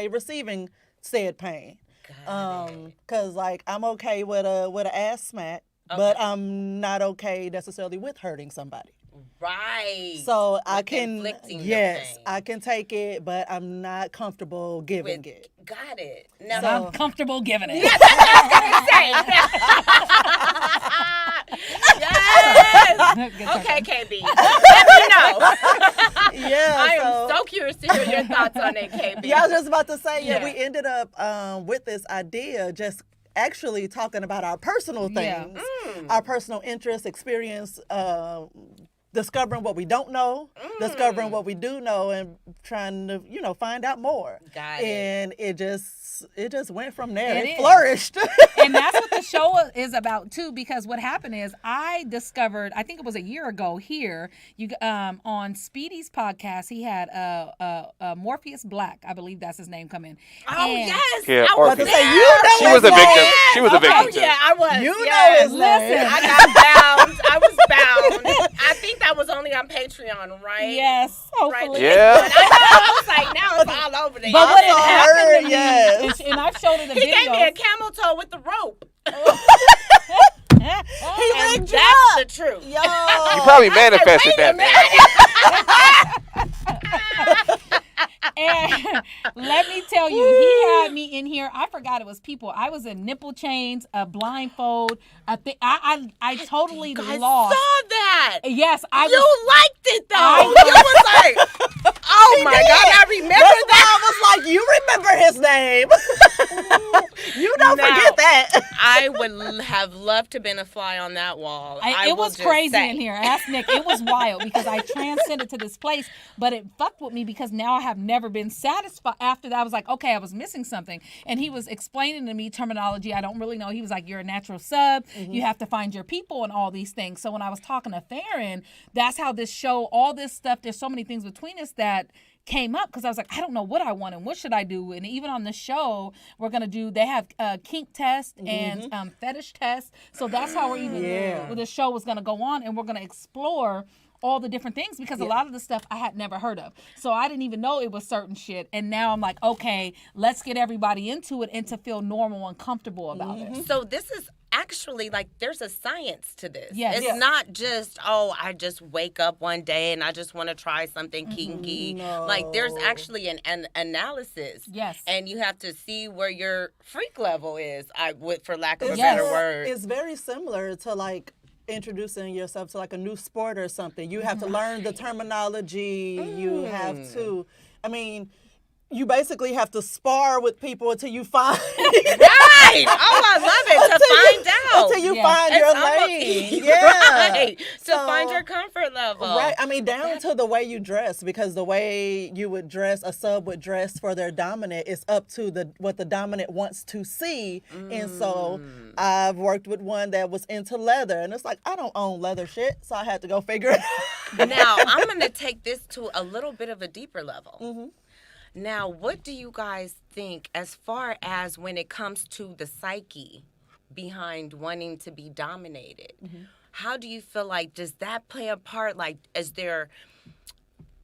receiving said pain. Got it. Cause like I'm okay with a ass smack, but I'm not okay necessarily with hurting somebody. Right. So I With can, inflicting the yes, pain. I can take it, but I'm not comfortable giving it. Got it. Now, So- I'm comfortable giving it. yes, yes. Okay, KB. Let me know. Yeah, I am so curious to hear your thoughts on it, KB. Yeah, I was just about to say, Yeah. we ended up with this idea just actually talking about our personal Yeah. things, our personal interests, experience, discovering what we don't know, discovering what we do know, and trying to, find out more. Got it. And it just went from there. It It is. flourished. And that's what the show is about too, because what happened is I discovered, I think it was a year ago here, on Speedy's podcast, he had Morpheus Black, I believe that's his name, come in. Oh, And- yes. Yeah, I was Orpheus. there. Say, you know She was a victim. She was a victim Oh, too. yeah, I was. You know yes. his name. I got bound. I was bound. I think that was only on Patreon, right? Yes, Right. hopefully. Yeah. But I was like, now it's all over the But what had I happened heard, to me, yes. and I showed her the He video. gave me a camel toe with the rope. He And rigged you that's up. the truth. Yo. You probably manifested Wait a that. And let me tell you, he had me in here. I forgot it was people. I was in nipple chains, a blindfold. I totally I lost. saw that. Yes, I You was. liked it though. I You was like, oh my God, I remember That's why that. I was like, you remember his name. You don't Now, forget that. I would have loved to been a fly on that wall. It will was just crazy say. in here. Ask Nick. It was wild because I transcended to this place, but it fucked with me because now I have never been satisfied. After that, I was like, okay, I was missing something. And he was explaining to me terminology I don't really know. He was like, you're a natural sub. You have to find your people and all these things. So when I was talking to Farron, that's how this show, all this stuff, there's so many things between us that came up because I was like, I don't know what I want and what should I do. And even on the show, we're going to do, they have kink test and fetish test. So that's how we're even, the show was going to go on, and we're going to explore all the different things because a lot of the stuff I had never heard of. So I didn't even know it was certain shit. And now I'm like, okay, let's get everybody into it and to feel normal and comfortable about it. So this is actually like there's a science to this. Yes. It's Yeah. not just, oh, I just wake up one day and I just want to try something kinky. No. Like there's actually an analysis. Yes. And you have to see where your freak level is, for lack of a Yes. better word. It's very similar to like introducing yourself to like a new sport or something. You have to learn the terminology. You have to, I mean, you basically have to spar with people until you find Right. Oh, I love it. To find out. until you Yeah. find It's your almost- lane. Yeah. Right. To So- find your comfort level. Right. I mean, down to the way you dress, because the way you would dress, a sub would dress for their dominant is up to what the dominant wants to see. And so I've worked with one that was into leather, and it's like, I don't own leather shit, so I had to go figure it out. Now, I'm going to take this to a little bit of a deeper level. Mm-hmm. Now, what do you guys think as far as when it comes to the psyche behind wanting to be dominated? Mm-hmm. How do you feel like, does that play a part? Like, is there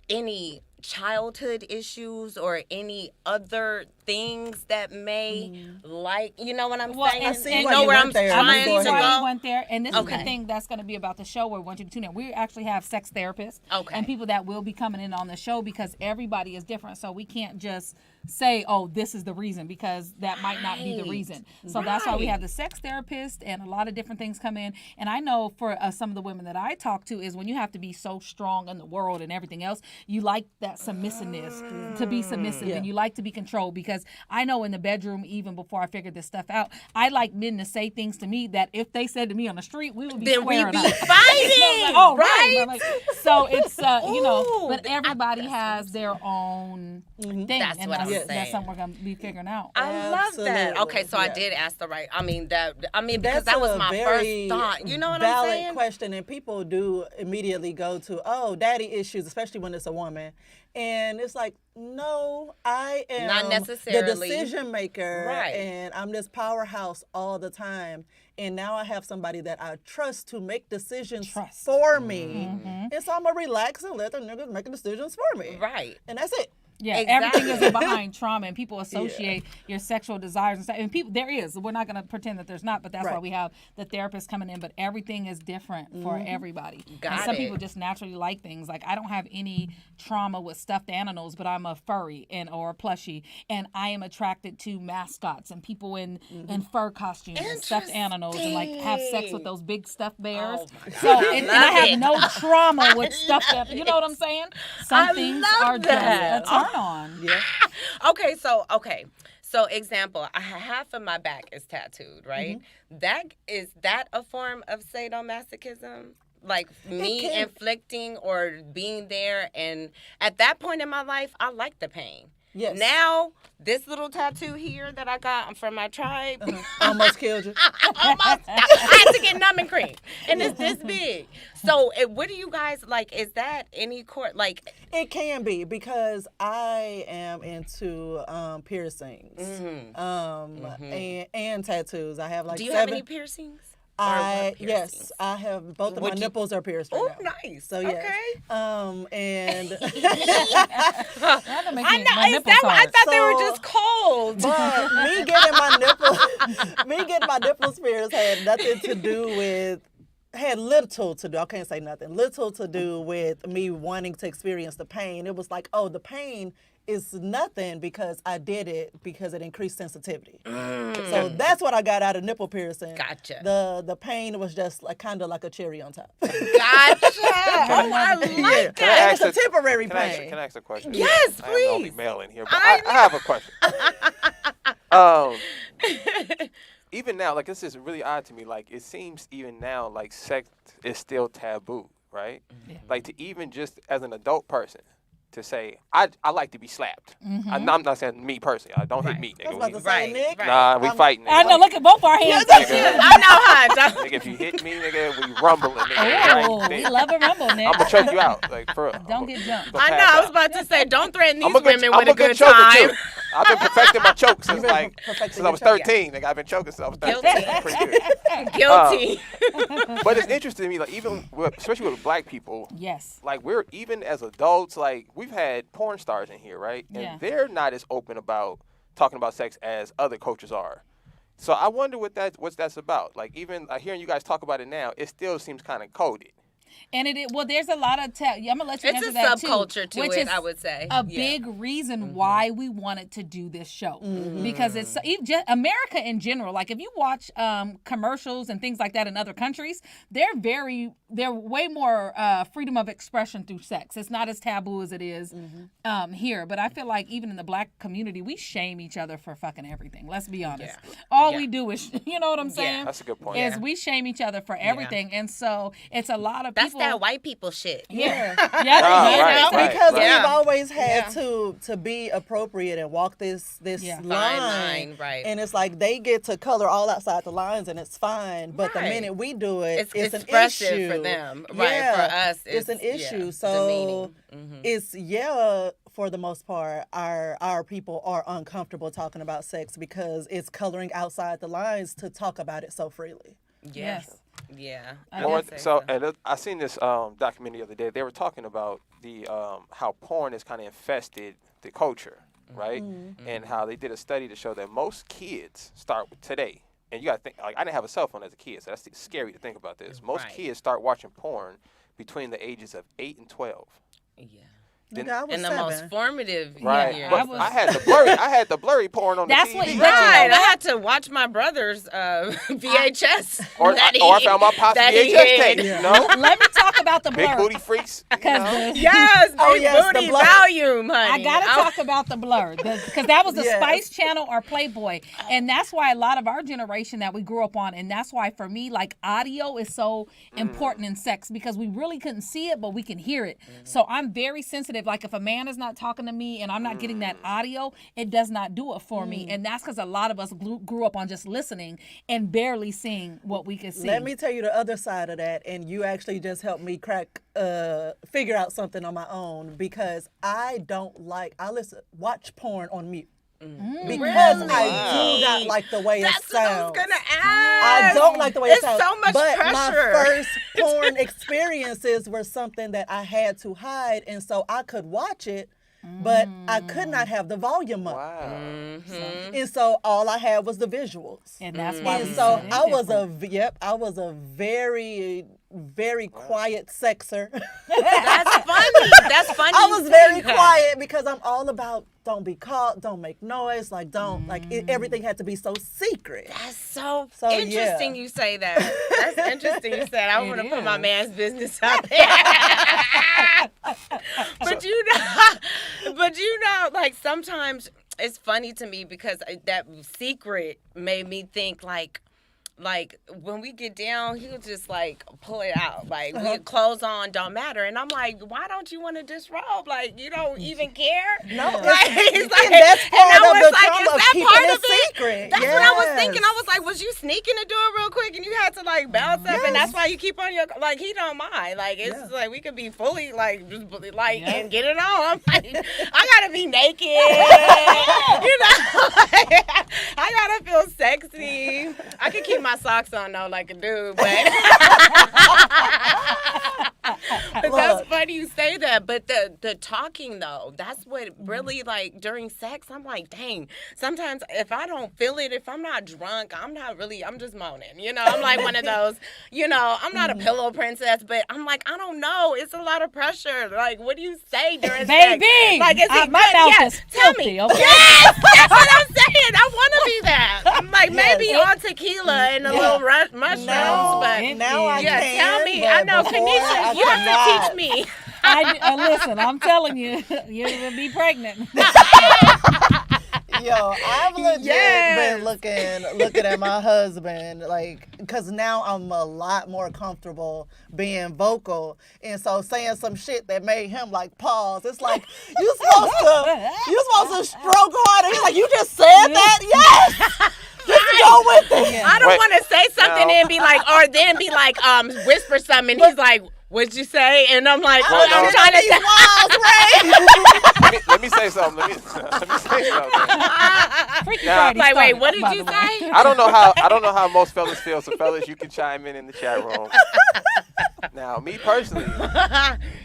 any childhood issues or any other things that may like, you know what I'm Well, saying? I see you why know you where went I'm there. trying Go to ahead. why go? we went there, and this is Okay. the thing that's going to be about the show where we want you to tune in. We actually have sex therapists Okay. and people that will be coming in on the show because everybody is different. So we can't just say, oh, this is the reason, because that might not be the Right. reason. So that's why we Right. have the sex therapist, and a lot of different things come in. And I know for some of the women that I talk to is when you have to be so strong in the world and everything else, you like that submissiveness, to be submissive, and you like to be controlled, because I know in the bedroom, even before I figured this stuff out, I like men to say things to me that if they said to me on the street, we would be Then we'd squaring be up. fighting, Like, oh, right? I'm like, so it's, you know, Ooh, but everybody has their own thing. That's and what I'm that's saying. something we're going to be figuring out. I love that. Absolutely, Okay, so I yeah. did ask the right. Because That's that was a my very first thought. You know what valid I'm saying? question, and people do immediately go to, oh, daddy issues, especially when it's a woman. And it's like, no, I am Not necessarily. the decision maker, Right. and I'm this powerhouse all the time. And now I have somebody that I trust to make decisions for me. And so I'm going to relax and let the niggas make decisions for me. Right. And that's it. Yeah, Exactly. everything is behind trauma, and people associate your sexual desires and stuff. And people, there is. We're not going to pretend that there's not, but that's why we have the therapist coming in. But everything is different for everybody. And some people just naturally like things. Like I don't have any trauma with stuffed animals, but I'm a furry or a plushie, and I am attracted to mascots and people in fur costumes and stuffed animals, and like have sex with those big stuffed bears. Oh my God. So and I have no trauma with stuffed animals. You know what I'm saying? Some things are just a turn on. Yeah. Okay, so example, half of my back is tattooed, right? Is that a form of sadomasochism? Like me inflicting or being there, and at that point in my life, I like the pain. Yes. Now, this little tattoo here that I got from my tribe Almost killed you. I had to get numb and cream, and it's this big. So, what do you guys like? Is that any court like? It can be because I am into piercings, and tattoos. I have like. Do you 7. have any piercings? Yes, I have both of my nipples are pierced right Oh, now. nice. So yes. Okay. And I know. Is that why I thought they were just cold? but me getting my nipples pierced had nothing to do with. Had little to do. I can't say nothing. Little to do with me wanting to experience the pain. It was like, oh, the pain is nothing because I did it because it increased sensitivity. So that's what I got out of nipple piercing. Gotcha. The pain was just like kind of like a cherry on top. Gotcha. Oh, I like that. It's a temporary pain. Can I ask a question? Yes, I am the only please. male in here, but I have a question. Even now, like, this is really odd to me. Like, it seems even now, like, sex is still taboo, right? Yeah. Like, to even just as an adult person, to say, I like to be slapped. I'm not saying me personally. I don't hit me, nigga. I was about to say, Nick. Nah, we fighting. Nigga. I know. Look at both our hands. I know, huh? Nigga, if you hit me, nigga, we rumbling, nigga. Oh, Right we there. love a rumble, Nick. I'm gonna choke you out, like, for real. Don't get jumped. I know. I was about to say, don't threaten these women I'm with a good choker, time. too. I've been perfecting my choke since perfecting I was your choke, 13. Nigga, I've been choking since I was 13. Guilty. Pretty good. Guilty. But it's interesting to me, like, even especially with black people, Yes. like, we're even as adults, like, we've had porn stars in here, right? And Yeah. they're not as open about talking about sex as other cultures are. So I wonder what that's about. Like, even hearing you guys talk about it now, it still seems kind of coded. And well, there's a lot of I'm gonna let you It's answer a that too. subculture to which it, is I would say. a big reason why we wanted to do this show because it's even just America in general. Like if you watch commercials and things like that in other countries, they're way more freedom of expression through sex. It's not as taboo as it is here. But I feel like even in the black community, we shame each other for fucking everything. Let's be honest. Yeah. All we do is, you know what I'm saying? That's a good point. Is we shame each other for everything, and so it's a lot of That's people. that white people shit. Yeah. Oh, right. Because Yeah. we've always had to be appropriate and walk this Yeah. line, Fine line, right. And it's like they get to color all outside the lines and it's fine. But the Right. minute we do it, it's an expressive issue for them. Right. Yeah, For us, it's an issue. yeah, So demeaning. it's for the most part, our people are uncomfortable talking about sex because it's coloring outside the lines to talk about it so freely. Yes. Yeah. I Or, guess so I seen this documentary the other day. They were talking about the how porn has kind of infested the culture, right? And how they did a study to show that most kids start with today. And you got to think, like, I didn't have a cell phone as a kid, so that's scary to think about this. Most Right. kids start watching porn between the ages of 8 and 12. Yeah. Nigga, I was In the 7. most formative Right. years. But I had the blurry porn on That's the what- TV. but you know Right, I what? had to watch my brother's VHS. Or I found my pop's that he VHS had. tape, you know? Let me talk about the blur. Big booty freaks. You Because know? Yes, big Oh, yes, the booty blood. volume, I honey. gotta talk about the blur because that was the Yes. Spice Channel or Playboy, and that's why a lot of our generation that we grew up on, and that's why for me, like audio is so important in sex because we really couldn't see it, but we can hear it. So I'm very sensitive. Like if a man is not talking to me and I'm not getting that audio, it does not do it for me, and that's because a lot of us grew up on just listening and barely seeing what we could see. Let me tell you the other side of that, and you actually just helped me figure out something on my own because I watch porn on mute. Because I do not like the way That's it sounds. what I was gonna I ask. don't like the way it sounds. It's so much but pressure. my first porn experiences were something that I had to hide, and so I could watch it but I could not have the volume up. Wow. And so all I had was the visuals. And that's why. And we so said it I was different. I was a very, very quiet sexer. That's funny. That's funny. I you was very say that. quiet because I'm all about don't be caught, don't make noise, like don't everything had to be so secret. That's so, So, interesting yeah. you say that. That's interesting you said. I It want to put my is. man's business out there. But you know, like sometimes it's funny to me because that secret made me think like when we get down, he'll just like pull it out. Like we clothes on don't matter. And I'm like, why don't you want to disrobe? Like you don't even care? No, Like, he's like, and that's part and I of was the like, trauma is of that keeping part it of it? secret. That's what I was thinking. Yes. I was like, was you sneaking to do it real quick and you had to like bounce up and that's why you keep on your like he don't mind. Like it's like we could be fully like just like and get it on. I'm like, I gotta be naked. You know, I gotta feel sexy. I can keep my socks on though like a dude, but but that's funny you say that. But the talking though, that's what really like during sex, I'm like, dang, sometimes if I don't feel it, if I'm not drunk, I'm just moaning. You know, I'm like one of those, you know, I'm not a pillow princess, but I'm like, I don't know. It's a lot of pressure. Like, what do you say during sex? Baby, Like, is it my good? mouth Yeah, is tell filthy, me. okay? Yes, that's what I'm saying. I want to be that. I'm like, maybe on tequila and a little mushrooms, but Now I yeah, can, tell me. but I know, before, Kanisha, I you have cannot. to teach me. Listen, I'm telling you, you're gonna be pregnant. Yo, I've legit Yes. been looking at my husband, like, because now I'm a lot more comfortable being vocal. And so saying some shit that made him, like, pause. It's like, you supposed to stroke harder. He's like, you just said that? Yes! Just go with it. I don't Wait. want to say something No. and be like, or then be like, whisper something. And he's like, what'd you say? And I'm like, Well, I'm no. trying to These say. walls, right? Let me say something. Let me say something. Freaky Now- Friday Like, wait, started, what did by you the way. say? I don't know how most fellas feel. So fellas, you can chime in the chat room. Now, me personally,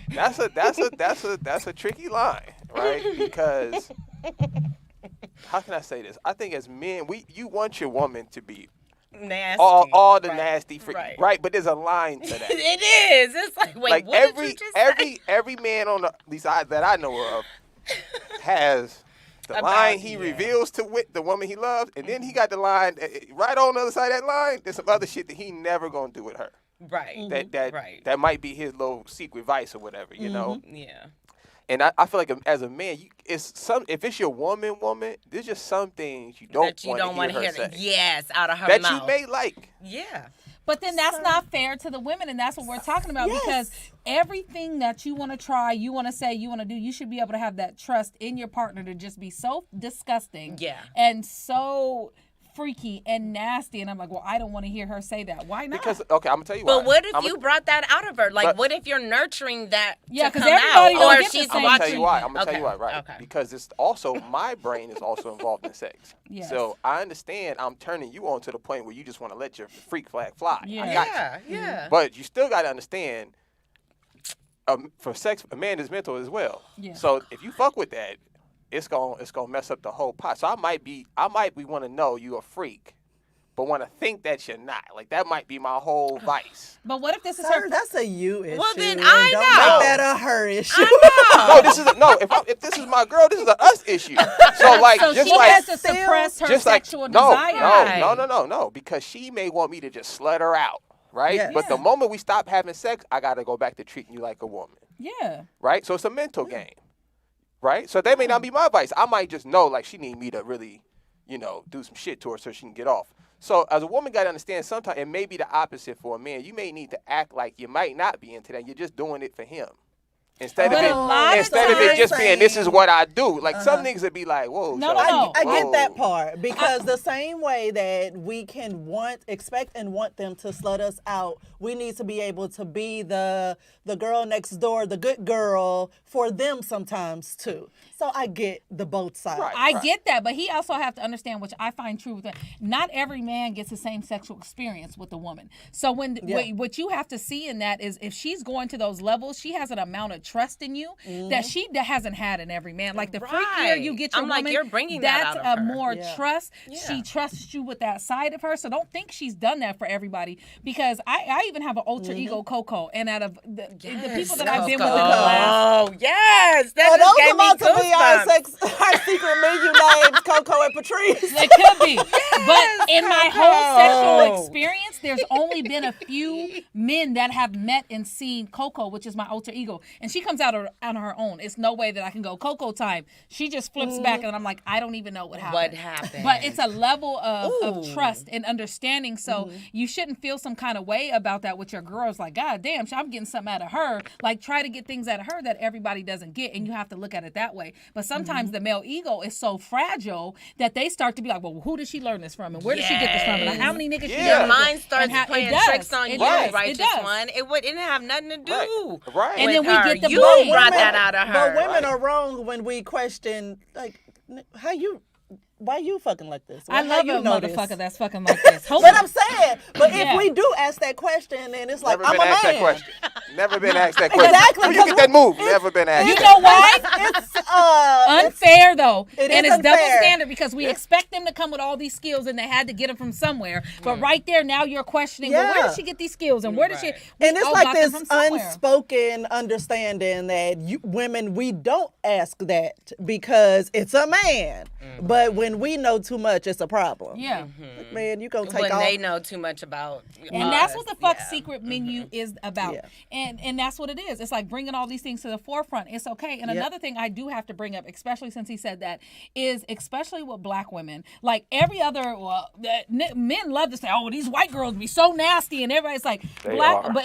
that's a tricky line, right? Because how can I say this? I think as men, you want your woman to be Nasty. all the Right. nasty, Right. But there's a line to that. It is. It's like, wait, Like what did you just say? every man on the, at least that I know of has the About- line he yeah. reveals to the woman he loves, and then he got the line right on the other side of that line. There's some other shit that he never gonna do with her. Right. Right. That might be his little secret vice or whatever, you know. Yeah. And I feel like as a man, if it's your woman, there's just some things you That you don't want want to to hear her hear. say Yes, out of her that mouth. you may like. Yeah. But then that's not fair to the women, and that's what we're talking about. Yes. Because everything that you want to try, you want to say, you want to do, you should be able to have that trust in your partner to just be so disgusting, Yeah. and so freaky and nasty. And I'm like, well, I don't want to hear her say that. Why not? Because okay, I'm gonna tell you why. But what if you brought that out of her? Like, But- what if you're nurturing that Yeah, to 'cause come everybody out? don't Or get the she's same I'm gonna tell treatment. you why. I'm gonna tell Okay, you why, right? okay. Because it's also my brain is also involved in sex. Yes. So I understand I'm turning you on to the point where you just want to let your freak flag fly. Yeah. I got you. Yeah. But you still got to understand, for sex, a man is mental as well. Yeah. So if you fuck with that, it's gonna mess up the whole pot. So I might be want to know you a freak, but want to think that you're not. Like that might be my whole vice. But what if this is Sir, her? that's a you issue. Well, then and I don't know. make that a her issue. If this is my girl, this is a us issue. So like So just she like has to suppress her just like sexual no, desire. no, because she may want me to just slut her out, right? Yeah. But the moment we stop having sex, I gotta go back to treating you like a woman, Yeah. right? So it's a mental game, right? So that may not be my advice. I might just know like she need me to really, do some shit to her so she can get off. So as a woman, gotta understand sometimes it may be the opposite for a man. You may need to act like you might not be into that. You're just doing it for him. Instead But a of lot it, of instead of it just times- being this is what I do. Like some niggas would be like, whoa, No, shawty, no. I get that whoa. part because the same way that we can expect and want them to slut us out, we need to be able to be the girl next door, the good girl for them sometimes too. So I get the both sides. Right. I get that, but he also have to understand, which I find true with it. Not every man gets the same sexual experience with a woman. So what you have to see in that is if she's going to those levels, she has an amount of trust in you that she hasn't had in every man. Like the freakier Right. you get your I'm woman, like, you're bringing that that's out of her. more Yeah. trust. Yeah. She trusts you with that side of her. So don't think she's done that for everybody, because I even have an alter ego Coco, and out of the people that I've been with in the last. Oh, yes. That Oh, just those gave me about to be goosebumps. our secret menu names, Coco and Patrice. It could be. But in my whole sexual Coco. experience, there's only been a few men that have met and seen Coco, which is my alter ego. And she comes out on her own. It's no way that I can go, Coco time. She just flips back, and I'm like, I don't even know what happened. What happened? But it's a level of Ooh. trust and understanding. So you shouldn't feel some kind of way about that with your girls. Like, God damn, I'm getting something out of her. Like, try to get things out of her that everybody doesn't get. And you have to look at it that way. But sometimes the male ego is so fragile that they start to be like, well, who did she learn this from? And where did she get this from? And how many niggas she Yeah. got Your with? mind starts And how- playing it does. tricks on It you, does. righteous It does. one. It didn't have nothing to do. Right. And with then we her. get the You blame. brought that out of her. But women are wrong when we question, like, why you fucking like this? I How love you a know this? motherfucker that's fucking like this. But I'm saying, but Yeah. if we do ask that question, then it's like, Never I'm been a asked man. that question. Never been asked that question. Exactly, Where you get that move? Never been asked. You that. know why? It's Unfair though, It and is it's double unfair. standard because we expect them to come with all these skills, and they had to get them from somewhere. But right there, now you're questioning, well, where Yeah. did she get these skills, and where did she? Right. we And it's all like got them this from somewhere. unspoken understanding that women, we don't ask that because it's a man. But when we know too much, it's a problem. Yeah. Like, man, you gonna take When off. they know too much about And that's us. what the fuck Yeah. secret menu is about. Yeah. And that's what it is. It's like bringing all these things to the forefront. It's okay. And Yep. another thing I do have to bring up, especially since he said that, is especially with black women. Like every other, men love to say, oh, these white girls be so nasty. And everybody's like, They black, are. but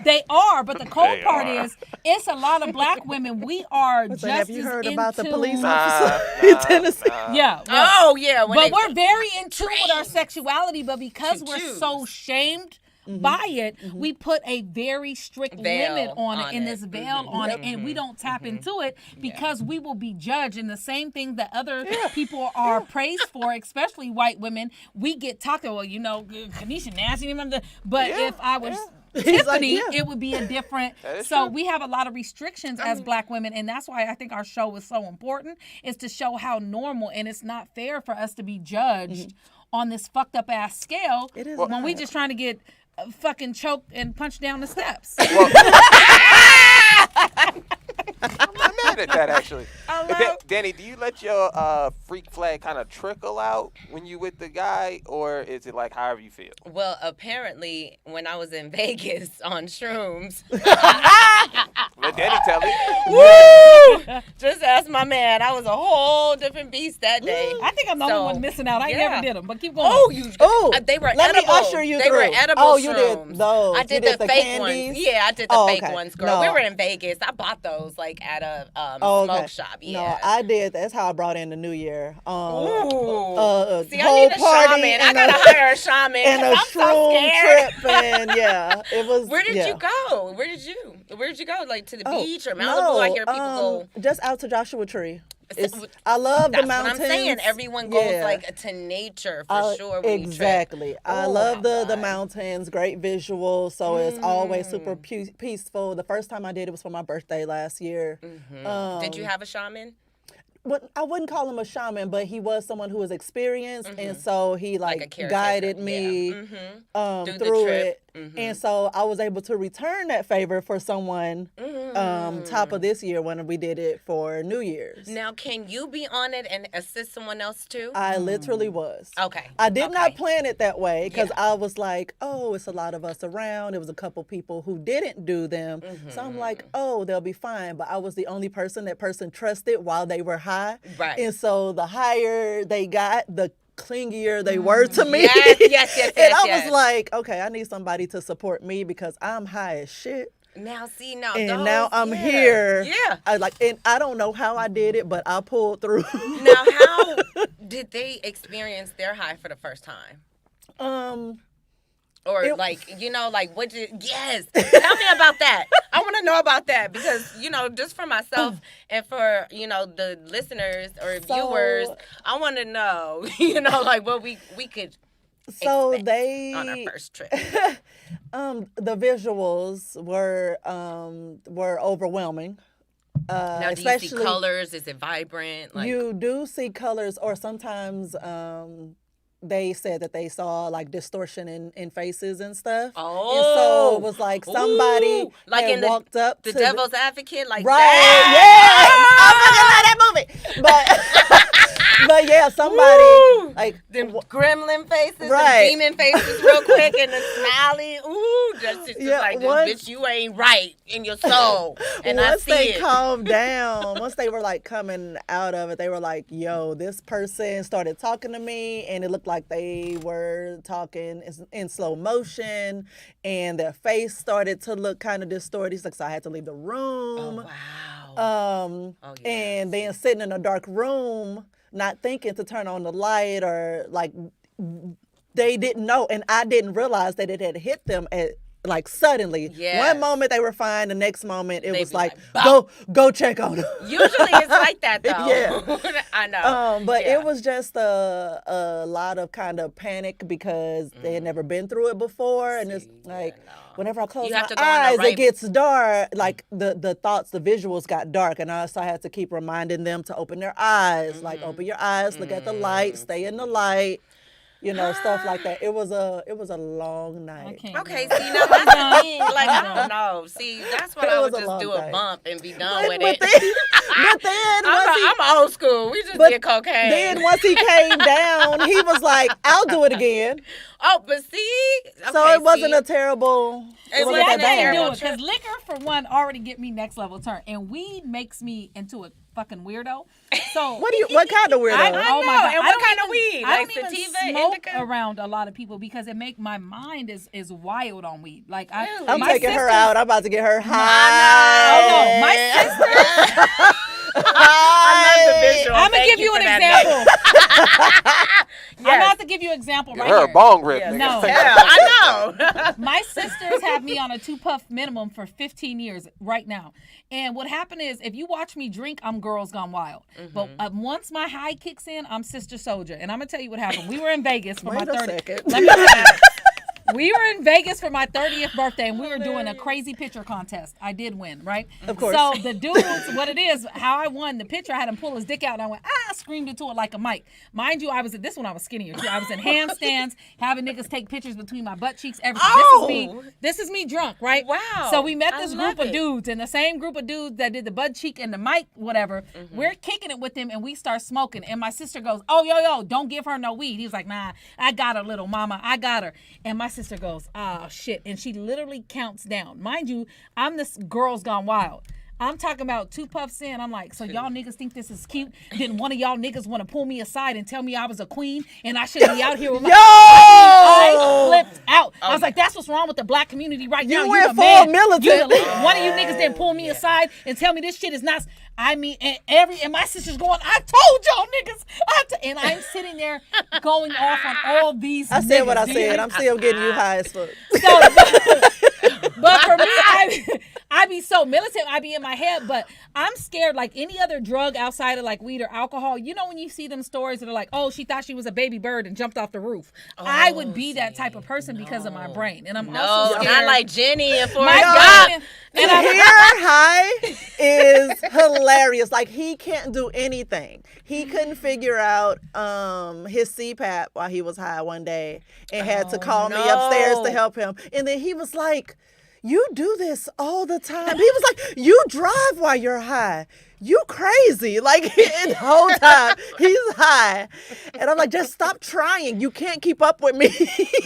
they are. But the cold They part are. is, it's a lot of black women. We are So just have you as heard into, about the police Nah, officer in Tennessee? Yeah. Oh, yeah. When But they- we're very in tune with our sexuality, but because To we're choose. so shamed by it, we put a very strict Veil limit on it on and it. this veil on it, and we don't tap into it because we will be judged. And the same thing that other people are praised for, especially white women, we get talked about, well, you know, Kanisha nasty, but Yeah, if I was He's like, Tiffany, yeah. it would be a different. That is So true. we have a lot of restrictions as black women, and that's why I think our show is so important, is to show how normal, and it's not fair for us to be judged on this fucked up ass scale It is when we not. just trying to get fucking choked and punched down the steps. Well, I'm not mad at that actually. Danny, do you let your freak flag kind of trickle out when you with the guy, or is it like however you feel? Well, apparently, when I was in Vegas on shrooms, Let Danny tell it. woo! Just ask my man. I was a whole different beast that day. I think I'm the only one missing out. I yeah. never did them, but keep going. Oh, you! They were let edible. me usher you they through. were edible Oh, you shrooms. did those. I You did, did the the fake candies? ones. Yeah, I did the Oh, fake okay. ones, girl. No. We were in Vegas. I bought those like at a Oh, smoke okay. shop. No, Yeah. I did. That's how I brought in the New Year. Ooh. See, I whole need a party shaman. I and gotta a- hire a shaman. and a 'cause I'm so shroom scared. trip, and yeah, it was. Where did yeah. you go? Where did you go? Like to the Oh, beach or Malibu? no, I hear people go. just out to Joshua Tree. It's, So- I love That's the mountains. what I'm saying. Everyone goes Yeah. like to nature for sure. When Exactly. You trip. I Oh, love the God. mountains, great visuals, so it's always super peaceful. The first time I did it was for my birthday last year. Did you have a shaman? I wouldn't call him a shaman, but he was someone who was experienced, and so he Like a like caretaker, guided yeah. me Through the through trip. it, and so I was able to return that favor for someone top of this year when we did it for New Year's. Now, can you be on it and assist someone else too? I literally was. Okay. I did not Okay. plan it that way because Yeah. I was like, oh, it's a lot of us around. There was a couple people who didn't do them. So I'm like, oh, they'll be fine. But I was the only person that person trusted while they were high. Right. And so the higher they got, the clingier they were to me. Yes. And I yes. was like, okay, I need somebody to support me because I'm high as shit. Now, see, now, And those, now I'm yeah. here. Yeah. And I don't know how I did it, but I pulled through. Now, how did they experience their high for the first time? Or It- what did, yes. Tell me about that. I want to know about that because, just for myself and for, the listeners or viewers, I want to know, what we could So expect they on our first trip? the visuals were overwhelming. Now, do you see Especially colors? Is it vibrant? Like, you do see colors, or sometimes they said that they saw like distortion in faces and stuff. oh, And so it was like somebody Ooh, like had in walked up the to Devil's Advocate, like right, that. yes, I fucking love that movie. But yeah, somebody Woo! like Them gremlin faces, Right. them demon faces, real quick, and the smiley. Ooh, just Yeah, like, once- bitch, you ain't right in your soul, and I once see they it. calmed down, once they were like coming out of it, they were like, yo, this person started talking to me, and it looked like they were talking in slow motion, and their face started to look kind of distorted. He's like, so I had to leave the Oh room. wow. Yeah. And then sitting in a dark room, not thinking to turn on the light, or like they didn't know, and I didn't realize that it had hit them at like suddenly. Yes. One moment they were fine, the next moment it They was be like, like, go check on them. Usually it's like that though. Yeah. I know. But Yeah. it was just a lot of kind of panic because they had never been through it before, and it's like whenever I close You my have to go in the eyes, right- it gets dark. Like the thoughts, the visuals got dark, and I had to keep reminding them to open their eyes, like open your eyes, look at the light, stay in the light. Stuff like that. It was a long night. I can't. Okay, do it. see now that's the thing. Like I don't know. See, that's what It I was would a just long do a day. bump and be done with But it. then once he I'm old school. We just But did cocaine. then once he came down, he was like, I'll do it again. Oh, but see, So okay, it wasn't see? a terrible. It It wasn't wasn't I that a can't bad. terrible do it because liquor, for one, already get me next level turn, and weed makes me into a fucking weirdo. So What kind of weirdo? I oh my know, God, and I what don't kind of even- weed? I Like don't even sativa, smoke indica? around a lot of people because it make my mind is wild on weed. Like Really? I'm my taking her sisters- out. I'm about to get her high. Oh no, my sister. I love the visual. I'm gonna Thank give you for an that example. I'm Yes. about to give you an example right Her here. a bong rip, Yes. nigga. No. Yeah, I know. My sisters have me on a 2-puff minimum for 15 years right now. And what happened is, if you watch me drink, I'm Girls Gone Wild. But once my high kicks in, I'm Sister Soldier. And I'm going to tell you what happened. We were in Vegas for Wait my a 30th. second. Let me tell you. We were in Vegas for my 30th birthday, and we were doing a crazy picture contest. I did win, right? Of course. So the dudes, what it is, how I won the picture, I had him pull his dick out, and I went, screamed into it like a mic. Mind you, I was this one I was skinnier too. I was in handstands, having niggas take pictures between my butt cheeks, everything. Oh! This is me drunk, right? Wow. So we met I this love group of it. dudes, and the same group of dudes that did the butt cheek and the mic, whatever. We're kicking it with them, and we start smoking. And my sister goes, "Oh, yo, don't give her no weed." He was like, "Nah, I got her, little mama, I got her." And my sister goes, "Oh shit!" And she literally counts down. Mind you, I'm this Girls Gone Wild. I'm talking about 2 puffs in. I'm like, so y'all niggas think this is cute? Didn't one of y'all niggas want to pull me aside and tell me I was a queen and I shouldn't be out here with my... I flipped out. I was like, that's what's wrong with the black community right now. You went the full man. militant. You the leader. One of you niggas didn't pull me aside and tell me this shit is not... I mean, and my sister's going, I told y'all niggas. And I'm sitting there going off on all these I said what I niggas, dude. said. I'm still getting you high as fuck. So, but for me, I be so militant. I be in my head, but I'm scared like any other drug outside of like weed or alcohol. You know when you see them stories that are like, oh, she thought she was a baby bird and jumped off the roof. I would be that type of person because of my brain. And I'm also No, scared. not like Jenny and my Forrest brain. Gump. And To I'm hear high is hilarious. Like he can't do anything. He couldn't figure out his CPAP while he was high one day and had to call me upstairs to help him. And then he was like, "You do this all the time." He was like, "You drive while you're high. You crazy." Like the whole time he's high. And I'm like, just stop trying. You can't keep up with me.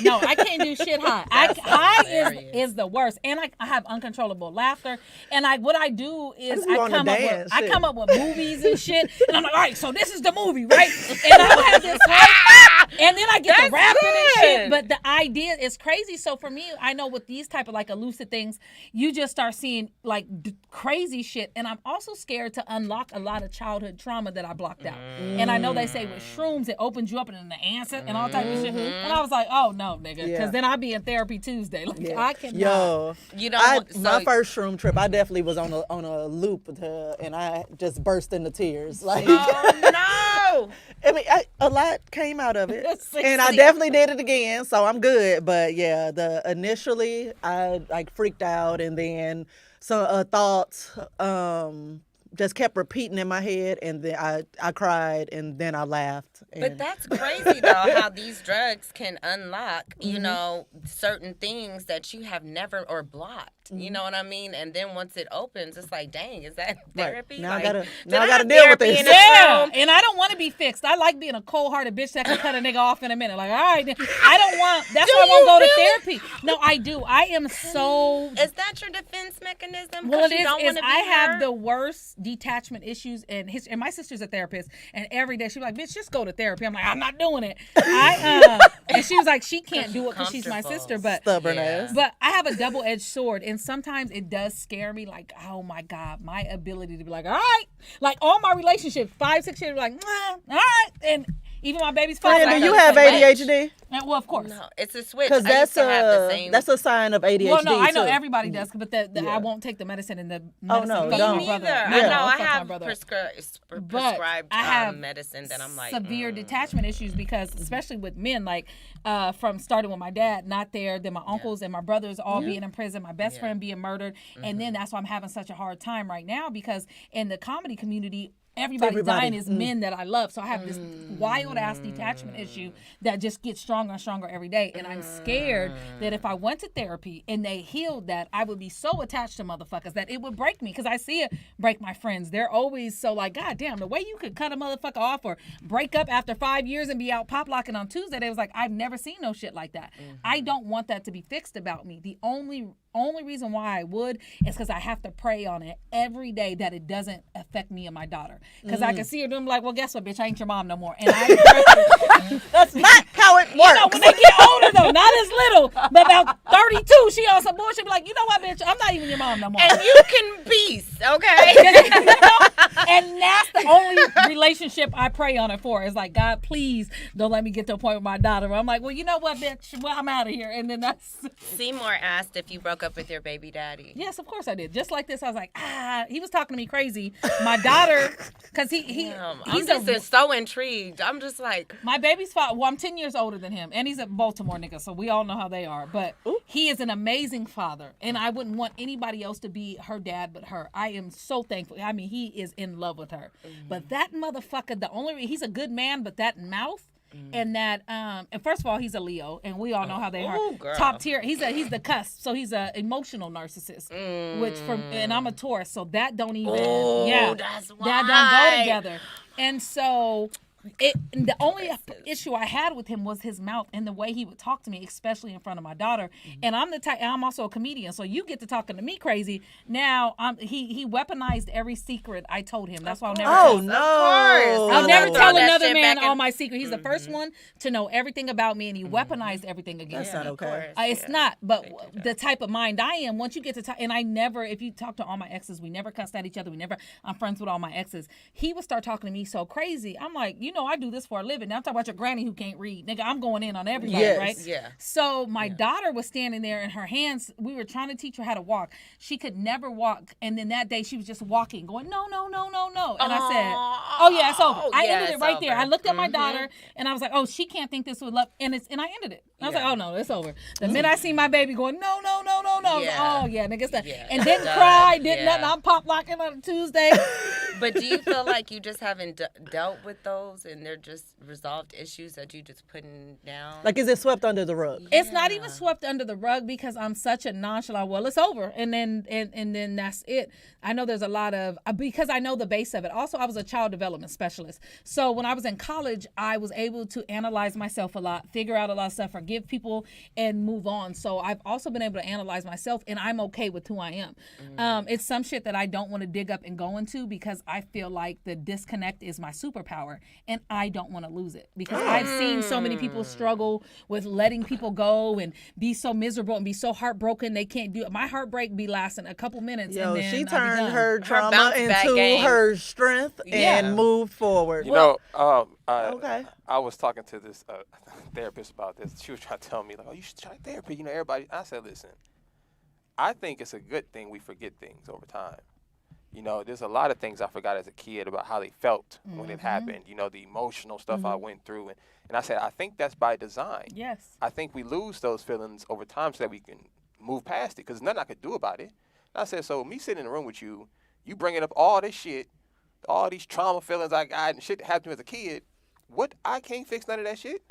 No, I can't do shit high. High is the worst, and I have uncontrollable laughter. And what I do is just wanna dance, I shit. come up with movies and shit. And I'm like, all right, so this is the movie, right? And I'll have this hype, and then I get to That's rapping and good. shit. But the idea is crazy. So for me, I know with these type of like elusive things, you just start seeing like crazy shit. And I'm also scared to unlock a lot of childhood trauma that I blocked out. And I know they say with shrooms it opens you up and the answer and all type of shit. And I was like, oh no, nigga, because Yeah. then I'll be in therapy Tuesday. Like I cannot. Yo, You don't want- so- my first shroom trip, I definitely was on a loop and I just burst into tears. Like Oh through. I mean, a lot came out of it, and I 16. definitely did it again, so I'm good. But yeah, initially I like freaked out, and then some thoughts just kept repeating in my head, and then I cried, and then I laughed. But And that's crazy though, how these drugs can unlock, Mm-hmm. you know, certain things that you have never or blocked. Mm-hmm. You know what I mean? And then once it opens, it's like, dang, is that therapy? Now I Like, gotta- did now I I gotta have deal with therapy this. in this Yeah, room? and I don't want to be fixed. I like being a cold-hearted bitch that can cut a nigga off in a minute. Like, all right, then. I don't want. That's why I won't go to therapy. No, I do. I am so. Is that your defense mechanism? Well, it you is. don't Is wanna be I have hurt? the worst detachment issues, and my sister's a therapist, and every day she's like, "Bitch, just go to therapy." I'm like, "I'm not doing it." And she was like, "She can't do it because she's my Comfortable. sister," but. stubborn Yeah. ass. But I have a double-edged sword, and sometimes it does scare me. Like, oh my God, my ability to be like, all right, like all my relationships, 5-6 years, like, all right, and even my baby's Friend, father. do you it's have like ADHD? Well, of course. No, it's a switch. Because I used to have the same. that's a sign of ADHD. Well, no, I know too. everybody does, but Yeah. I won't take the medicine and the Oh, medicine. no, fucks don't. my brother neither. up. I No, know. it I fucks my have brother up. prescribed But I have medicine that I'm like severe detachment issues because especially with men, like from starting with my dad not there, then my uncles and my brothers all being in prison, my best friend being murdered, and then that's why I'm having such a hard time right now because in the comedy community everybody dying is men that I love, so I have this wild ass detachment issue that just gets stronger and stronger every day, and I'm scared that if I went to therapy and they healed that, I would be so attached to motherfuckers that it would break me because I see it break my friends. They're always so like, God damn, the way you could cut a motherfucker off or break up after 5 years and be out pop locking on Tuesday, they was like, I've never seen no shit like that. I don't want that to be fixed about me. The only reason why I would is because I have to pray on it every day that it doesn't affect me and my daughter. Because I can see her doing like, well, guess what, bitch, I ain't your mom no more. And That's not how it works. you know, when they get older though, not as little, but about 32, she on some bullshit, be like, you know what, bitch, I'm not even your mom no more. and you can peace, okay? And that's the only relationship I pray on it for. Is like, God, please don't let me get to a point with my daughter where I'm like, well, you know what, bitch, well, I'm out of here. And then that's Seymour asked if you broke up with your baby daddy. yes, of course I did. Just like this, I was like, he was talking to me crazy. My daughter, because I'm he's just so intrigued. I'm just like, my baby's father. Well, I'm 10 years older than him, and he's a Baltimore nigga, so we all know how they are. But he is an amazing father, and I wouldn't want anybody else to be her dad but her. I am so thankful. I mean, he is in love with her. But that motherfucker, he's a good man, but that mouth. And that, and first of all, he's a Leo, and we all know how they are. girl. Top tier. He's the cusp, so he's a emotional narcissist. And I'm a Taurus, so that don't even. that's that don't why. go together. And so. The only issue I had with him was his mouth and the way he would talk to me, especially in front of my daughter. And I'm also a comedian, so you get to talking to me crazy. Now he weaponized every secret I told him. That's why I'll never. Oh tell. no! I'll never Throw tell that another shit man back in- all my secret. He's the first one to know everything about me, and he weaponized everything against That's me. not okay. It's not, but the type of mind I am, once you get to talk, and I never, if you talk to all my exes, we never cussed at each other. I'm friends with all my exes. He would start talking to me so crazy. I'm like, I do this for a living. Now I'm talking about your granny who can't read. Nigga, I'm going in on everybody, Yes. right? Yeah. So my daughter was standing there and her hands, we were trying to teach her how to walk. She could never walk. And then that day she was just walking, going, no, no, no, no, no. And I said, oh yeah, it's over. I ended it right there. I looked at my daughter and I was like, oh, she can't think this was love. And I ended it. I was like, oh no, it's over. The minute I see my baby going, no, no, no, no, no. I was like, oh yeah, nigga, it's done. Yeah. And didn't Done. cry, did Yeah. nothing. I'm pop locking on a Tuesday. But do you feel like you just haven't dealt with those and they're just resolved issues that you just putting down? Like, is it swept under the rug? It's not even swept under the rug because I'm such a nonchalant. Well, it's over, and then that's it. I know there's a lot of because I know the base of it. Also, I was a child development specialist, so when I was in college, I was able to analyze myself a lot, figure out a lot of stuff, forgive people, and move on. So I've also been able to analyze myself, and I'm okay with who I am. It's some shit that I don't want to dig up and go into because I feel like the disconnect is my superpower, and I don't want to lose it because I've seen so many people struggle with letting people go and be so miserable and be so heartbroken they can't do it. My heartbreak be lasting a couple minutes. Yo, and then she I'll be turned done. her trauma bounce back into game. her strength and moved forward. Okay. I was talking to this therapist about this. She was trying to tell me, like, oh, you should try therapy. Everybody. I said, listen, I think it's a good thing we forget things over time. You know, there's a lot of things I forgot as a kid about how they felt when it happened. You know, the emotional stuff I went through. And I said, I think that's by design. Yes. I think we lose those feelings over time so that we can move past it, because nothing I could do about it. And I said, so me sitting in the room with you, you bringing up all this shit, all these trauma feelings I got and shit that happened to me as a kid, what, I can't fix none of that shit?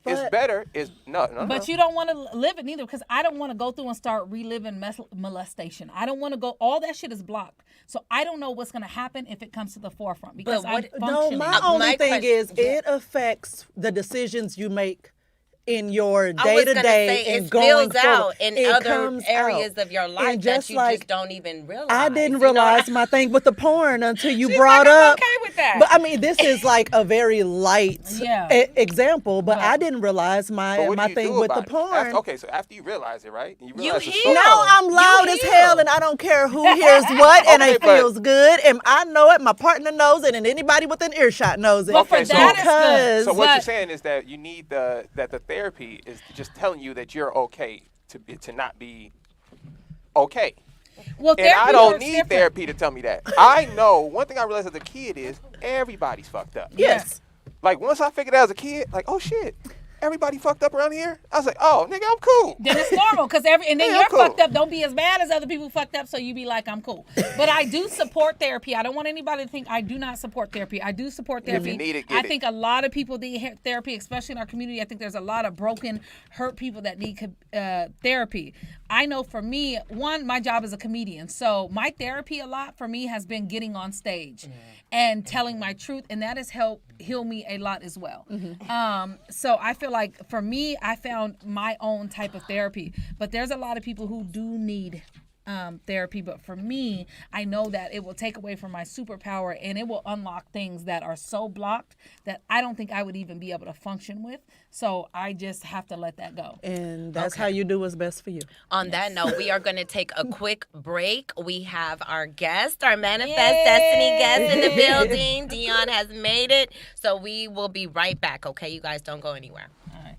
It's better. No. But you don't want to live it neither, because I don't want to go through and start reliving molestation. I don't want to go. All that shit is blocked. So I don't know what's going to happen if it comes to the forefront, because I'm functioning. My only thing is it affects the decisions you make in your day-to-day and going spills out forward. in other areas of your life that you just don't even realize. I didn't realize my thing with the porn until you brought I'm up. okay with that. But I mean, this is like a very light example, but I didn't realize my thing with the porn. Okay, so after you realize it, right? And you realize Now I'm loud as hell, and I don't care who hears what, and it feels good, and I know it, my partner knows it, and anybody within earshot knows it. Well, for that, it's good. So what you're saying is that you need that the therapy is just telling you that you're okay to not be okay. Well, and I don't need therapy to tell me that. I know one thing I realized as a kid is everybody's fucked up. Yes. Like once I figured out as a kid, like, oh shit, everybody fucked up around here. I was like, oh nigga, I'm cool. Then it's normal, because and then you're fucked up. Don't be as bad as other people fucked up, so you be like, I'm cool. But I do support therapy. I don't want anybody to think I do not support therapy. I do support therapy. If you need it, I think a lot of people need therapy, especially in our community. I think there's a lot of broken, hurt people that need therapy. I know for me, my job is a comedian, so my therapy a lot for me has been getting on stage and telling my truth, and that has helped heal me a lot as well. So I feel like for me, I found my own type of therapy, but there's a lot of people who do need therapy. But for me, I know that it will take away from my superpower, and it will unlock things that are so blocked that I don't think I would even be able to function with. So I just have to let that go. And that's how you do what's best for you. On that note, we are going to take a quick break. We have our guest, our Manifest Destiny guest in the building. Dion has made it. So we will be right back. Okay, you guys don't go anywhere. All right.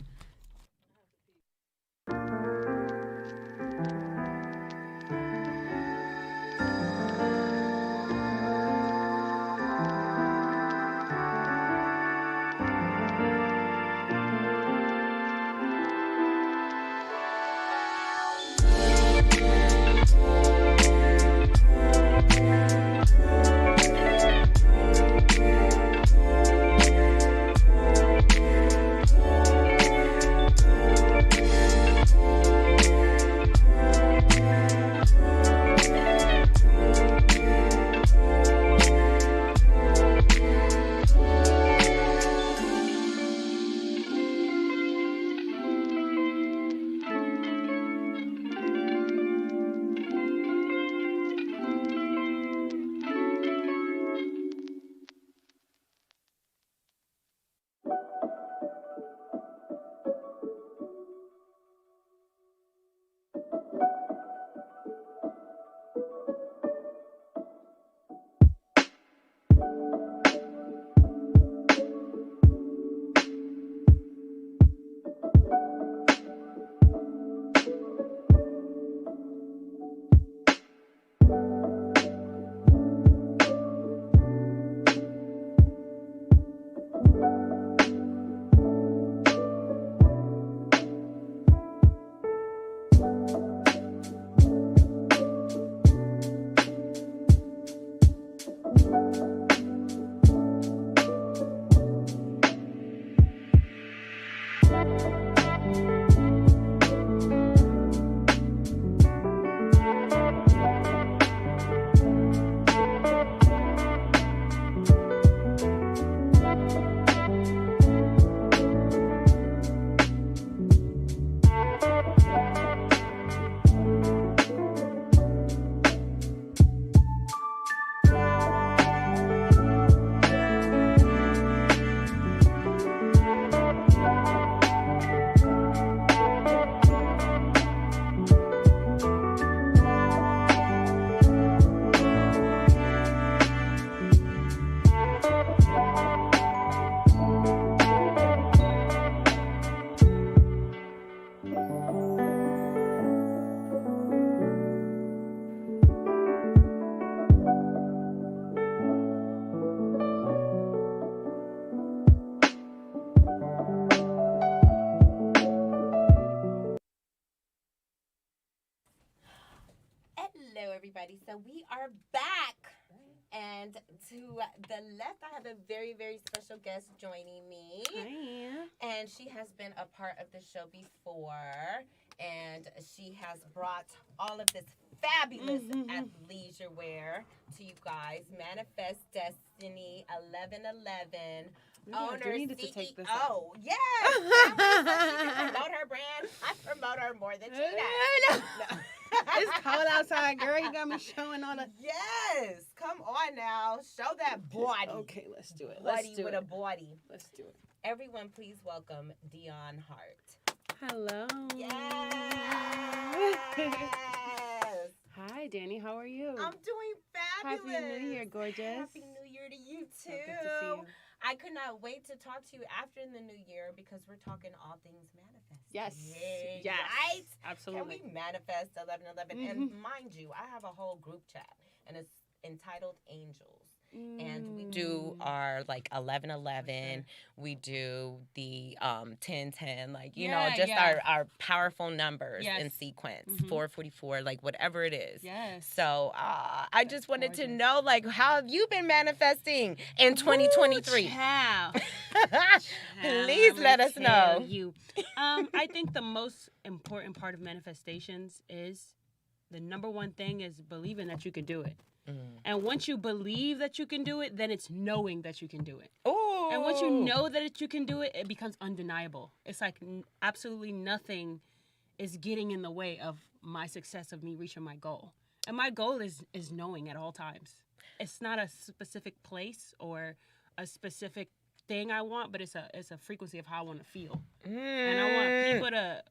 everybody. So we are back. And to the left, I have a very, very special guest joining me. Hi. And she has been a part of the show before. And she has brought all of this fabulous athleisure wear to you guys. Manifest Destiny 1111. Owner, I needed to take this CEO. Yes. She can promote her brand. I promote her more than she does. No. It's cold outside, girl. You got me showing all the... Yes. Come on now. Show that body. Okay, let's do it. Body with a body. Let's do it. Everyone, please welcome Dion Hart. Hello. Yes. Hi, Dani. How are you? I'm doing fabulous. Happy New Year, gorgeous. Happy New Year to you, too. So good to see you. I could not wait to talk to you after the new year because we're talking all things manifest. Yes. Yes. Right? Absolutely. Can we manifest 1111? And mind you, I have a whole group chat, and it's entitled Angels. And we do our like 1111. We do the 1010, like you know, just our powerful numbers in sequence. 444, like whatever it is. Yes. So I just wanted to know, like, how have you been manifesting in 2023? Please let us know. I think the most important part of manifestations is the number one thing is believing that you can do it. And once you believe that you can do it, then it's knowing that you can do it. Oh. And once you know that you can do it, it becomes undeniable. It's like absolutely nothing is getting in the way of my success, of me reaching my goal. And my goal is knowing at all times. It's not a specific place or a specific thing I want, but it's a frequency of how I want to feel. And I want people to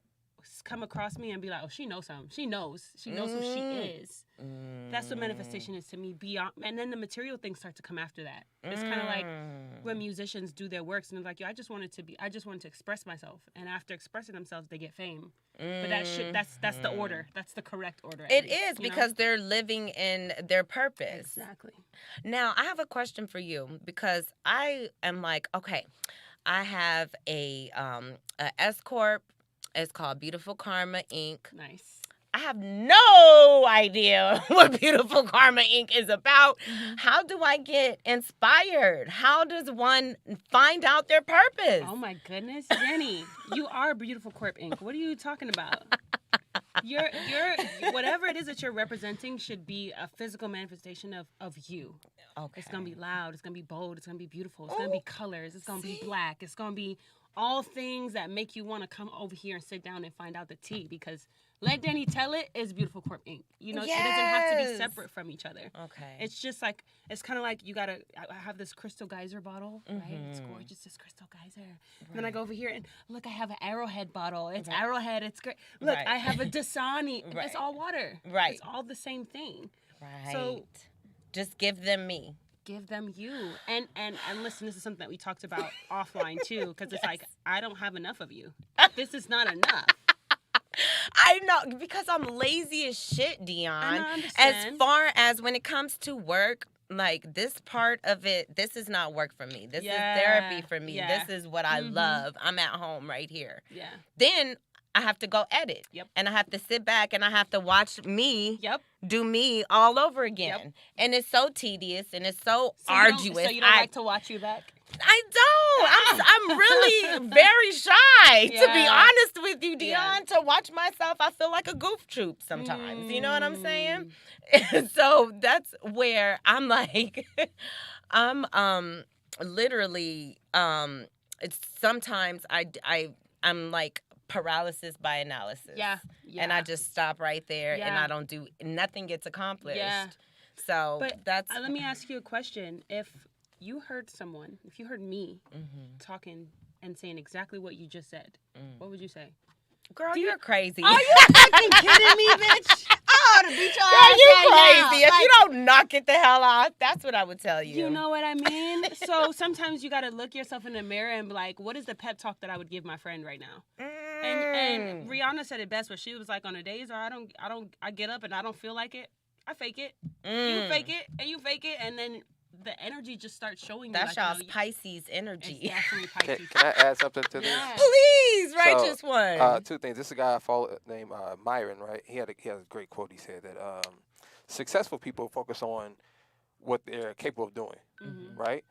come across me and be like, oh, she knows something. She knows who she is. That's what manifestation is to me. Beyond, and then the material things start to come after that. It's kind of like when musicians do their works and they're like, yo, I just wanted to express myself. And after expressing themselves, they get fame. But that's the order. That's the correct order. It is because they're living in their purpose. Exactly. Now, I have a question for you because I am like, okay, I have a S Corp. It's called Beautiful Karma Inc. Nice. I have no idea what Beautiful Karma Inc. is about. How do I get inspired? How does one find out their purpose? Oh my goodness, Jenny, you are Beautiful Corp Inc. What are you talking about? You're whatever it is that you're representing should be a physical manifestation of you. Okay. It's gonna be loud. It's gonna be bold. It's gonna be beautiful. It's gonna be colors. It's gonna be black. It's gonna be all things that make you want to come over here and sit down and find out the tea, because Let Dani Tell It is Beautiful Corp Inc. You know, It doesn't have to be separate from each other. Okay. It's just like, it's kind of like I have this crystal geyser bottle, right? It's gorgeous, this crystal geyser. Right. And then I go over here and look, I have an Arrowhead bottle. It's Arrowhead, it's great. Look, I have a Dasani. It's all water. Right. It's all the same thing. Right. So just give them me. Give them you. And listen, this is something that we talked about offline too, because it's like, I don't have enough of you. This is not enough. I know, because I'm lazy as shit, Dion. I understand. As far as when it comes to work, like this part of it, this is not work for me. This is therapy for me. Yeah. This is what I love. I'm at home right here. Yeah. Then I have to go edit. Yep. And I have to sit back and I have to watch me Yep. do me all over again. Yep. And it's so tedious and it's so arduous. So you don't like to watch you back? I don't. I'm really very shy, to be honest with you, Dion. Yeah. To watch myself, I feel like a goof troop sometimes. You know what I'm saying? So that's where I'm like, I'm literally, it's sometimes I'm like paralysis by analysis. Yeah. And I just stop right there and I don't do, nothing gets accomplished. Yeah. So but that's. Let me ask you a question. If you heard me talking and saying exactly what you just said, what would you say? Girl, you're crazy. Are you fucking kidding me, bitch? Oh, to beat your Girl, ass you right crazy. now. If you don't knock it the hell off, that's what I would tell you. You know what I mean? So sometimes you got to look yourself in the mirror and be like, what is the pep talk that I would give my friend right now? And Rihanna said it best, where she was like, on the days where I get up and I don't feel like it, I fake it. You fake it and you fake it, and then the energy just starts showing you. That's like, y'all's Pisces energy. It's definitely Pisces. Can I add something to this? Yeah. Please, righteous one. Two things. This is a guy I follow named Myron, right? He has a great quote. He said that Successful people focus on what they're capable of doing, right?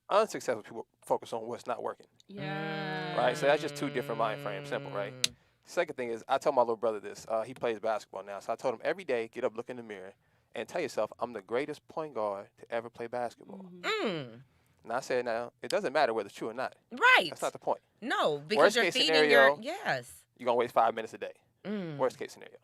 Unsuccessful people focus on what's not working, Yeah. right? So that's just two different mind frames. Simple, right? Second thing is, I told my little brother this. He plays basketball now, so I told him every day, get up, look in the mirror, and tell yourself, I'm the greatest point guard to ever play basketball. And I said, now, it doesn't matter whether it's true or not. Right. That's not the point. No, because Worst you're case feeding scenario, yes. You're going to waste 5 minutes a day. Worst case scenario.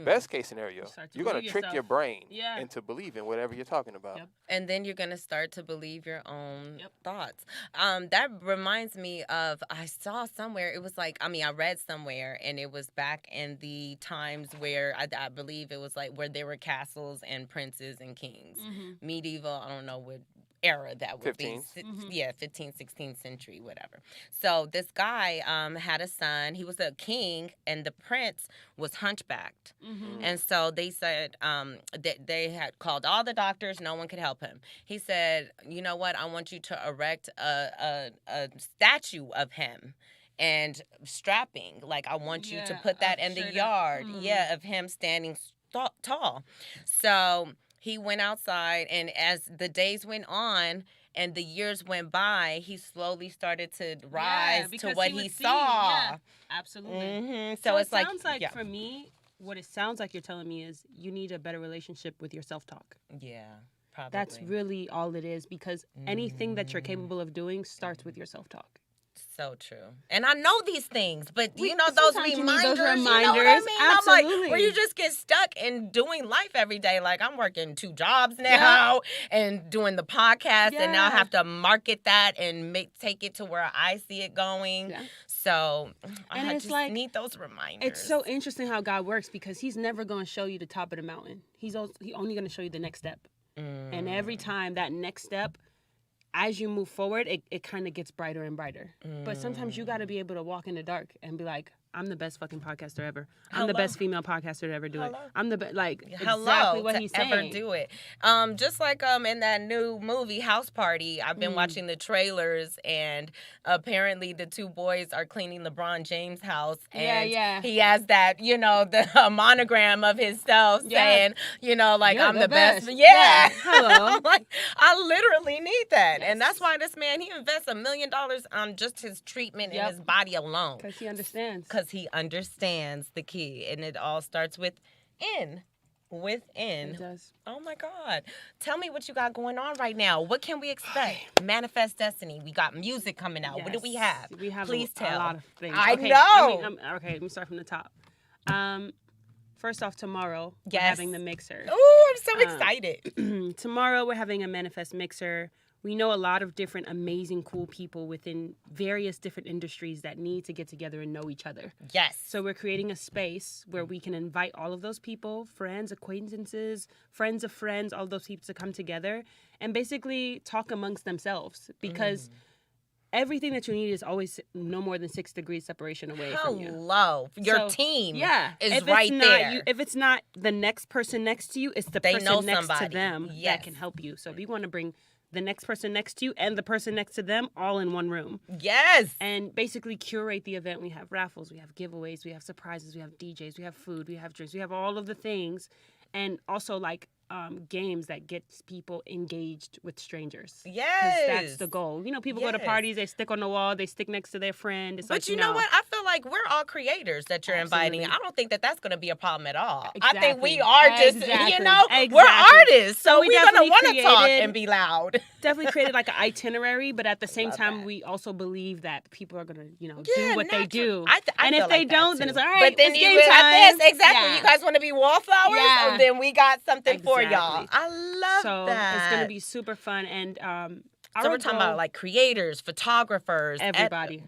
Best case scenario, start to you're going to believe trick yourself. your brain Yeah. into believing whatever you're talking about. Yep. And then you're going to start to believe your own thoughts. That reminds me of, I saw somewhere, it was like, I read somewhere, and it was back in the times where I believe it was like where there were castles and princes and kings. Medieval, I don't know what era that would 15th. be. Yeah, 15th, 16th century, whatever. So this guy had a son. He was a king, and the prince was hunchbacked. And so they said they had called all the doctors. No one could help him. He said, you know what? I want you to erect a statue of him and strapping. Like, I want you to put that in the yard. Of him standing tall. So he went outside, and as the days went on and the years went by, he slowly started to rise to what he saw. Yeah, absolutely. So it it's like, sounds like for me, what it sounds like you're telling me is you need a better relationship with your self-talk. yeah, probably. That's really all it is, because anything that you're capable of doing starts with your self-talk. so true. And I know these things, but those sometimes you need reminders, those you know what I reminders. mean? I'm like, Absolutely. where you just get stuck in doing life every day. Like, I'm working 2 jobs now and doing the podcast, and now I have to market that and take it to where I see it going. Yeah. So And I it's just like, need those reminders. It's so interesting how God works, because he's never going to show you the top of the mountain. He's only going to show you the next step. And every time that next step, as you move forward, it kind of gets brighter and brighter. But sometimes you got to be able to walk in the dark and be like, I'm the best fucking podcaster ever. I'm the best female podcaster to ever do it. I'm the best, like, exactly what he's saying. Ever do it. Just like in that new movie House Party, I've been watching the trailers, and apparently the 2 boys are cleaning LeBron James' house, and he has that, the monogram of himself saying, like, You're I'm the the best. best. Yeah. Hello. Like, I literally need that. And that's why this man, he invests $1 million on just his treatment and his body alone. Because he understands. Because he understands the key, and it all starts within. It does. Oh my God. Tell me what you got going on right now. What can we expect? Manifest Destiny. We got music coming out. What do we have? We have Please a tell. lot of things. I Okay, know. Okay, let me start from the top. First off, tomorrow we're Yes. having the mixer. Ooh, I'm so excited. Tomorrow we're having a Manifest mixer. We know a lot of different amazing, cool people within various different industries that need to get together and know each other. Yes. So we're creating a space where we can invite all of those people, friends, acquaintances, friends of friends, all those people to come together and basically talk amongst themselves, because everything that you need is always no more than 6 degrees separation away from you. Hello. Your So, team if is it's right not there. if it's not the next person next to you, it's the They know person next somebody. to them Yes. that can help you. So we want to bring the next person next to you and the person next to them all in one room. Yes. And basically curate the event. We have raffles, we have giveaways, we have surprises, we have DJs, we have food, we have drinks, we have all of the things. And also like games that gets people engaged with strangers. Yes. That's the goal. People go to Yes. parties, they stick on the wall, they stick next to their friend. It's But like, you know what? I feel like we're all creators that you're inviting. Absolutely. I don't think that that's going to be a problem at all. I Exactly. think we are just, Exactly. we're Exactly. artists. So So we we're going to definitely want to talk created- and be loud. Definitely created like an itinerary, but at the same Love time, that. we also believe that people are gonna, do Yeah, what they do. I and feel if they like that, don't, then too. it's like, all right, But then it's you game have time. this. Exactly. Yeah. You guys want to be wallflowers? Yeah. Oh, then we got something for y'all. Exactly. I love So that. it's gonna be super fun, and So we're talking about like creators, photographers, everybody,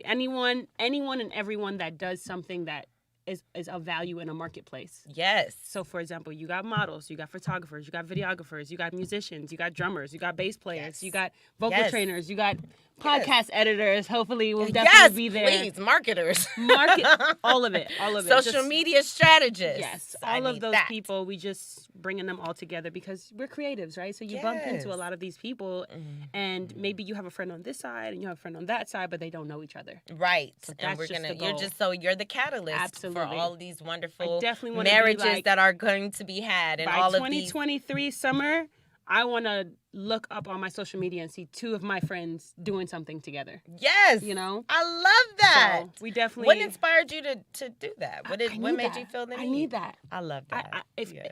anyone and everyone that does something that is of value in a marketplace. Yes. So, for example, you got models, you got photographers, you got videographers, you got musicians, you got drummers, you got bass players, Yes. you got vocal Yes. trainers, you got podcast editors, hopefully will Yes, definitely be there. please, marketers. Market, all of it. Social Just- media strategists. Yes, I all of need those that. people, we just bringing them all together because we're creatives, right? So you bump into a Yes. lot of these people, and maybe you have a friend on this side and you have a friend on that side, but they don't know each other. Right. So And that's we're just gonna the you're the catalyst Absolutely. for all of these wonderful definitely wanna be marriages like- that are going to be had and By all of these 2023 summer, I want to look up on my social media and see 2 of my friends doing something together. Yes. You know? I love that. So we definitely. What inspired you to do that? What I what need made that. you feel the need? I need that. I love that. Yes.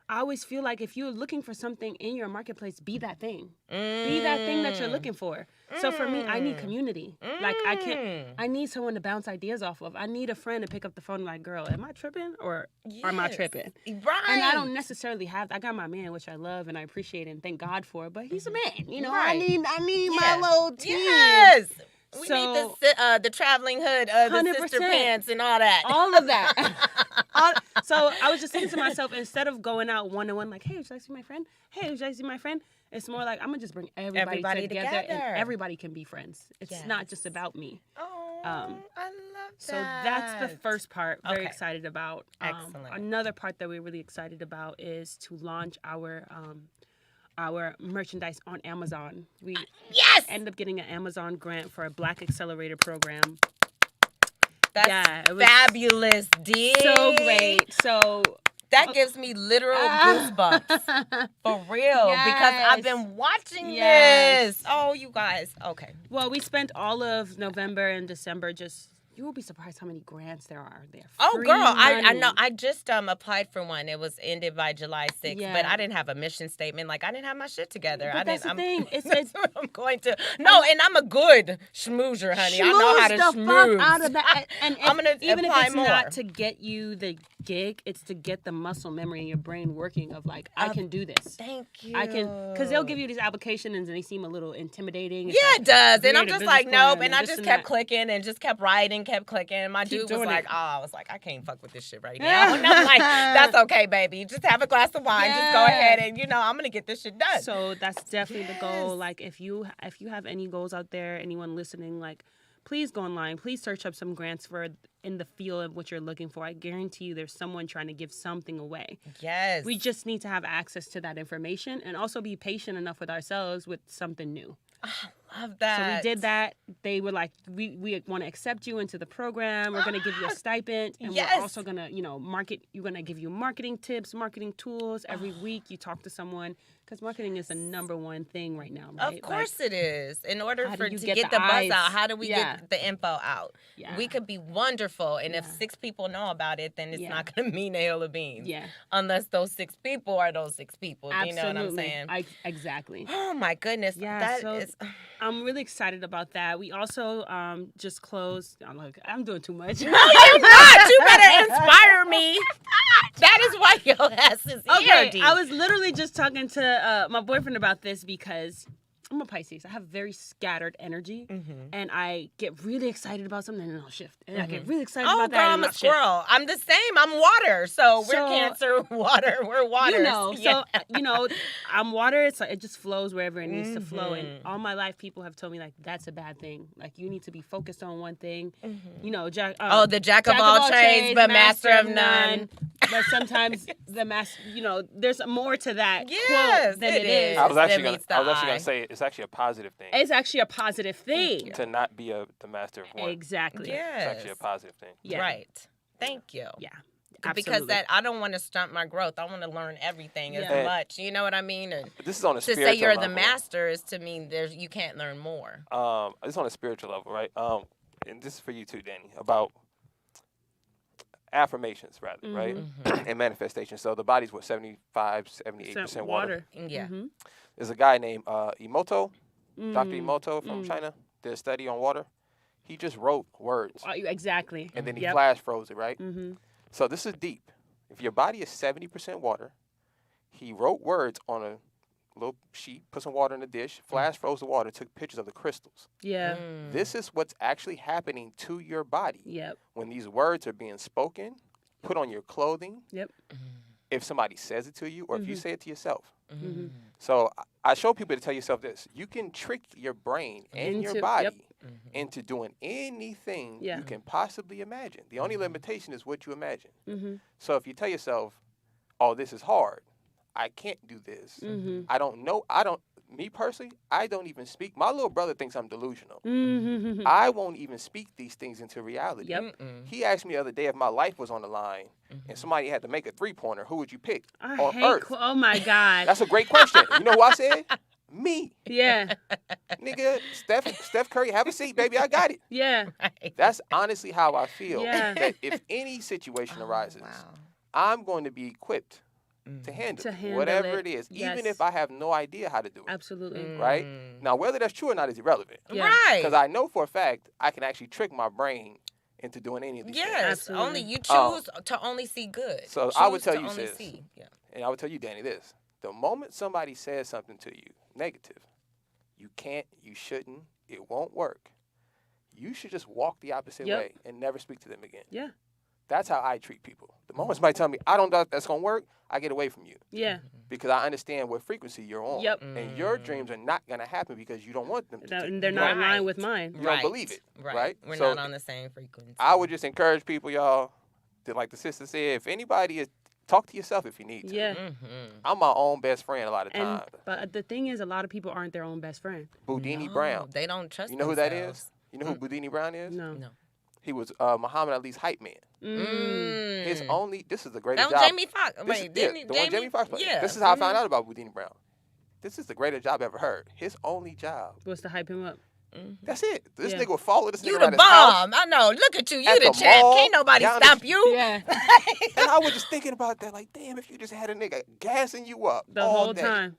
I always feel like if you're looking for something in your marketplace, be that thing. Be that thing that you're looking for. So for me, I need community. Like I need someone to bounce ideas off of. I need a friend to pick up the phone and like, girl, am I tripping or am I Yes. tripping? Right. And I don't necessarily have. I got my man, which I love and I appreciate and thank God for. But he's a man, you know. Right. I need Yeah. my little team. Yes. We So- need the traveling hood, the sister 100%. pants and all that. All of that. So I was just thinking to myself, instead of going out one-on-one, like, hey, would you like to see my friend? Hey, would you like to see my friend? It's more like, I'm going to just bring everybody together and together. everybody can be friends. It's not Yes. just about me. Oh, I love that. So that's the first part. Very Okay. excited about. Excellent. Another part that we're really excited about is to launch our merchandise on Amazon. We Yes. ended up getting an Amazon grant for a Black Accelerator program. That's Yeah, it was fabulous, D. So great. So That gives me literal goosebumps. For real. Because I've Yes. been watching Yes. this. Oh, you guys. Okay. Well, we spent all of November and December just. You will be surprised how many grants there are there. Oh, Free girl, I money. know. I just applied for one. It was ended by July 6th, but Yeah. I didn't have a mission statement. Like, I didn't have my shit together. But I that's didn't. the thing. It's That's what I'm going to. No, and I'm a good schmoozer, honey. I know how to Schmooze the schmooze. fuck out of that. And I'm gonna even if apply it's more. not to get you the gig, it's to get the muscle memory in your brain working of like, I can do this. Thank you. I can, because they'll give you these applications and they seem a little intimidating. It's Yeah, like, it does. And I'm create a just business like, nope. plan And I this just and kept that. clicking and just kept writing, kept clicking. And my Keep dude was doing like, it. oh, I was like, I can't fuck with this shit right now. And I'm like, that's okay, baby. Just have a glass of wine. Just go Yeah. ahead and, I'm going to get this shit done. So that's definitely the goal. Yes. Like if you have any goals out there, anyone listening, like please go online. Please search up some grants for in the field of what you're looking for. I guarantee you there's someone trying to give something away. Yes. We just need to have access to that information and also be patient enough with ourselves with something new. love that. So we did that. They were like, we want to accept you into the program. We're going to give you a stipend. And Yes. we're also going to, market. You're going to give you marketing tips, marketing tools. Every week you talk to someone because marketing is the number one thing right now, right? Of course it is. In order how do for you to get get the the buzz eyes? out, how do we Yeah. get the info out? Yeah. We could be wonderful, and if Yeah. 6 people know about it, then it's Yeah. not going to mean a hill of beans. Yeah. Unless those 6 people are those 6 people. Do you know what I'm Absolutely. saying? Exactly. Oh my goodness. Yeah, That so is. I'm really excited about that. We also just closed. Look, I'm doing too much. No, you're not. You better inspire me. That is why your ass is here, Okay, D. I was literally just talking to my boyfriend about this because I'm a Pisces. I have very scattered energy, and I get really excited about something and I'll shift, and I get really excited Oh, about girl, that. I'm and a I'll shift. squirrel. I'm the same. I'm water. So we're So- Cancer, water. We're water. You know, Yeah. so I'm water. It's like it just flows wherever it needs to flow. And all my life, people have told me like that's a bad thing. Like you need to be focused on one thing. You know, the jack of all trades, but master of none. But sometimes the master, there's more to that Yes, quote than it it is. is. I was That actually meets gonna the eye. say it's actually a positive thing It's actually a positive thing. to not be the master of one. Exactly. It's Yes. actually a positive thing. Yeah. Right. Thank you. Yeah. Because Absolutely. I don't want to stunt my growth. I want to learn everything as Yeah. much. You know what I mean? And This is on a to spiritual say you're the level. master is to mean you can't learn more. It's on a spiritual level, right? And this is for you too, Danny, about affirmations, rather, right? And manifestation. So the body's 75, 78% water. Yeah. There's a guy named Emoto, Dr. Emoto from China, did a study on water. He just wrote words, Exactly. and then he Yep. flash froze it, right? So this is deep. If your body is 70% water, he wrote words on a little sheet, put some water in a dish, flash froze the water, took pictures of the crystals. Yeah. This is what's actually happening to your body Yep. when these words are being spoken, put on your clothing, Yep. if somebody says it to you, or if you say it to yourself. So I show people to tell yourself this: you can trick your brain and your body into doing anything you can possibly imagine. The only limitation is what you imagine. So if you tell yourself, "Oh, this is hard. I can't do this. I don't know. Me personally, I don't even speak. My little brother thinks I'm delusional. I won't even speak these things into reality. He asked me the other day if my life was on the line and somebody had to make a 3-pointer, who would you pick on Earth? Oh my God. That's a great question. You know who I said? Me. Yeah. Nigga, Steph Curry, have a seat, baby. I got it. Yeah. That's honestly how I feel. Yeah. That if any situation arises, I'm going to be equipped to handle whatever it is, even if I have no idea how to do it. Absolutely. Right? Now, whether that's true or not is irrelevant. Yeah. Right. Because I know for a fact I can actually trick my brain into doing any of these things. Yes. Absolutely. Only you choose to only see good. So Choose I would tell to you, only sis, see. Yeah. and I would tell you, Dani, this. The moment somebody says something to you negative, you can't, you shouldn't, it won't work, you should just walk the opposite way and never speak to them again. Yeah. That's how I treat people. The moment somebody tell me, I don't know that's going to work, I get away from you. Yeah. Because I understand what frequency you're on. Yep. And your dreams are not going to happen because you don't want them to. They're not in line with mine. You don't believe it, right? We're So not on the same frequency. I would just encourage people, y'all, that like the sister said, if anybody is, talk to yourself if you need to. Yeah. I'm my own best friend a lot of times. But the thing is, a lot of people aren't their own best friend. Boudini Brown. They don't trust You know who that is? themselves. You know who Boudini Brown is? No. He was Muhammad Ali's hype man. His only, this is the greatest That was job. Jamie Foxx. This, Wait, didn't the one Jamie Foxx played. Yeah. This is how I found out about Boudini Brown. This is the greatest job I ever heard. His only job. Was to hype him up. That's it. This Yeah. nigga would follow this You nigga the around his house. bomb. I know. Look at you. You At the the champ. mall, Can't nobody down stop the- you. Yeah. And I was just thinking about that, like, damn, if you just had a nigga gassing you up The all whole day. time.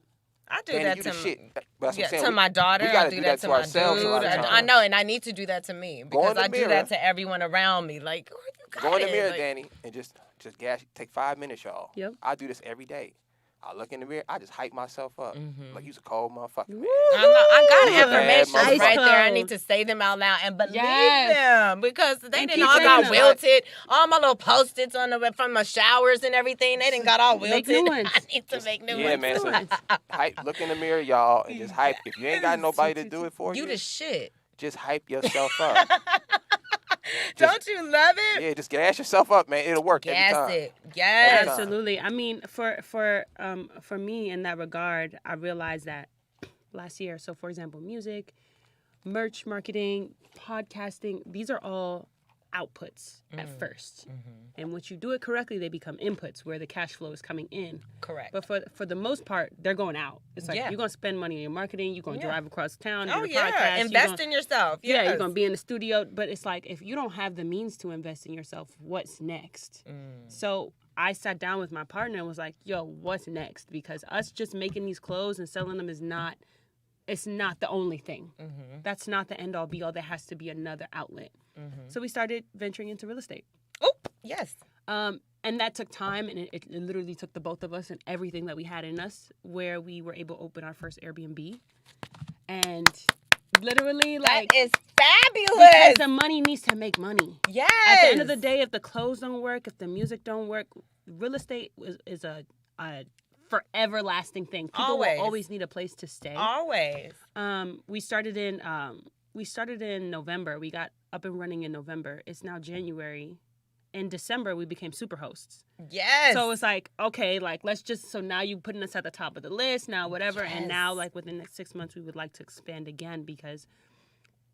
I do Danny, that you to the shit. That's what I'm Yeah, saying. to my daughter. we I gotta do do that to my ourselves a dude. lot of I times. know, and I need to do that to me Go because in the I do mirror. that to everyone around me. Like, oh, you got Go in the it. mirror, Like, Dani, and just gas. Take 5 minutes, y'all. Yep. I do this every day. I look in the mirror. I just hype myself up. Like, he's a cold motherfucker, man. I He's a got bad affirmations right motherfucker. there. I need to say them out loud and believe them because they And didn't keep all saying got them. wilted. All my little post-its from my showers and everything, they didn't got all Make wilted. new ones. I need to make new Yeah, ones. man. So hype. Look in the mirror, y'all, and just hype. If you ain't got nobody to do it for you, You the shit. just hype yourself up. Don't you love it? Yeah, just gas yourself up, man. It'll work every Gas time. it. Yes. time. Absolutely. I mean, for me in that regard, I realized that last year. So, for example, music, merch marketing, podcasting, these are all outputs at first. And once you do it correctly, they become inputs where the cash flow is coming in. Correct. But for the most part, they're going out. It's like Yeah. you're going to spend money on your marketing. You're going to drive across town. Oh do the yeah, podcast, invest in yourself. Yeah, Yes. you're going to be in the studio. But it's like if you don't have the means to invest in yourself, what's next? So I sat down with my partner and was like, yo, what's next? Because us just making these clothes and selling them is not, it's not the only thing. That's not the end all be all. There has to be another outlet. So we started venturing into real estate. Oop. Yes. And that took time, and it literally took the both of us and everything that we had in us, where we were able to open our first Airbnb. And literally, like, That is because fabulous. the money needs to make money. Yes. At the end of the day, if the clothes don't work, if the music don't work, real estate is a forever lasting thing. People Always. will always need a place to stay. Always. We started in November. We got up and running in November. It's now January. In December, we became super hosts. Yes. So it's like, okay, like let's just, so now you putting us at the top of the list, now whatever. Yes. And now like within the next 6 months, we would like to expand again because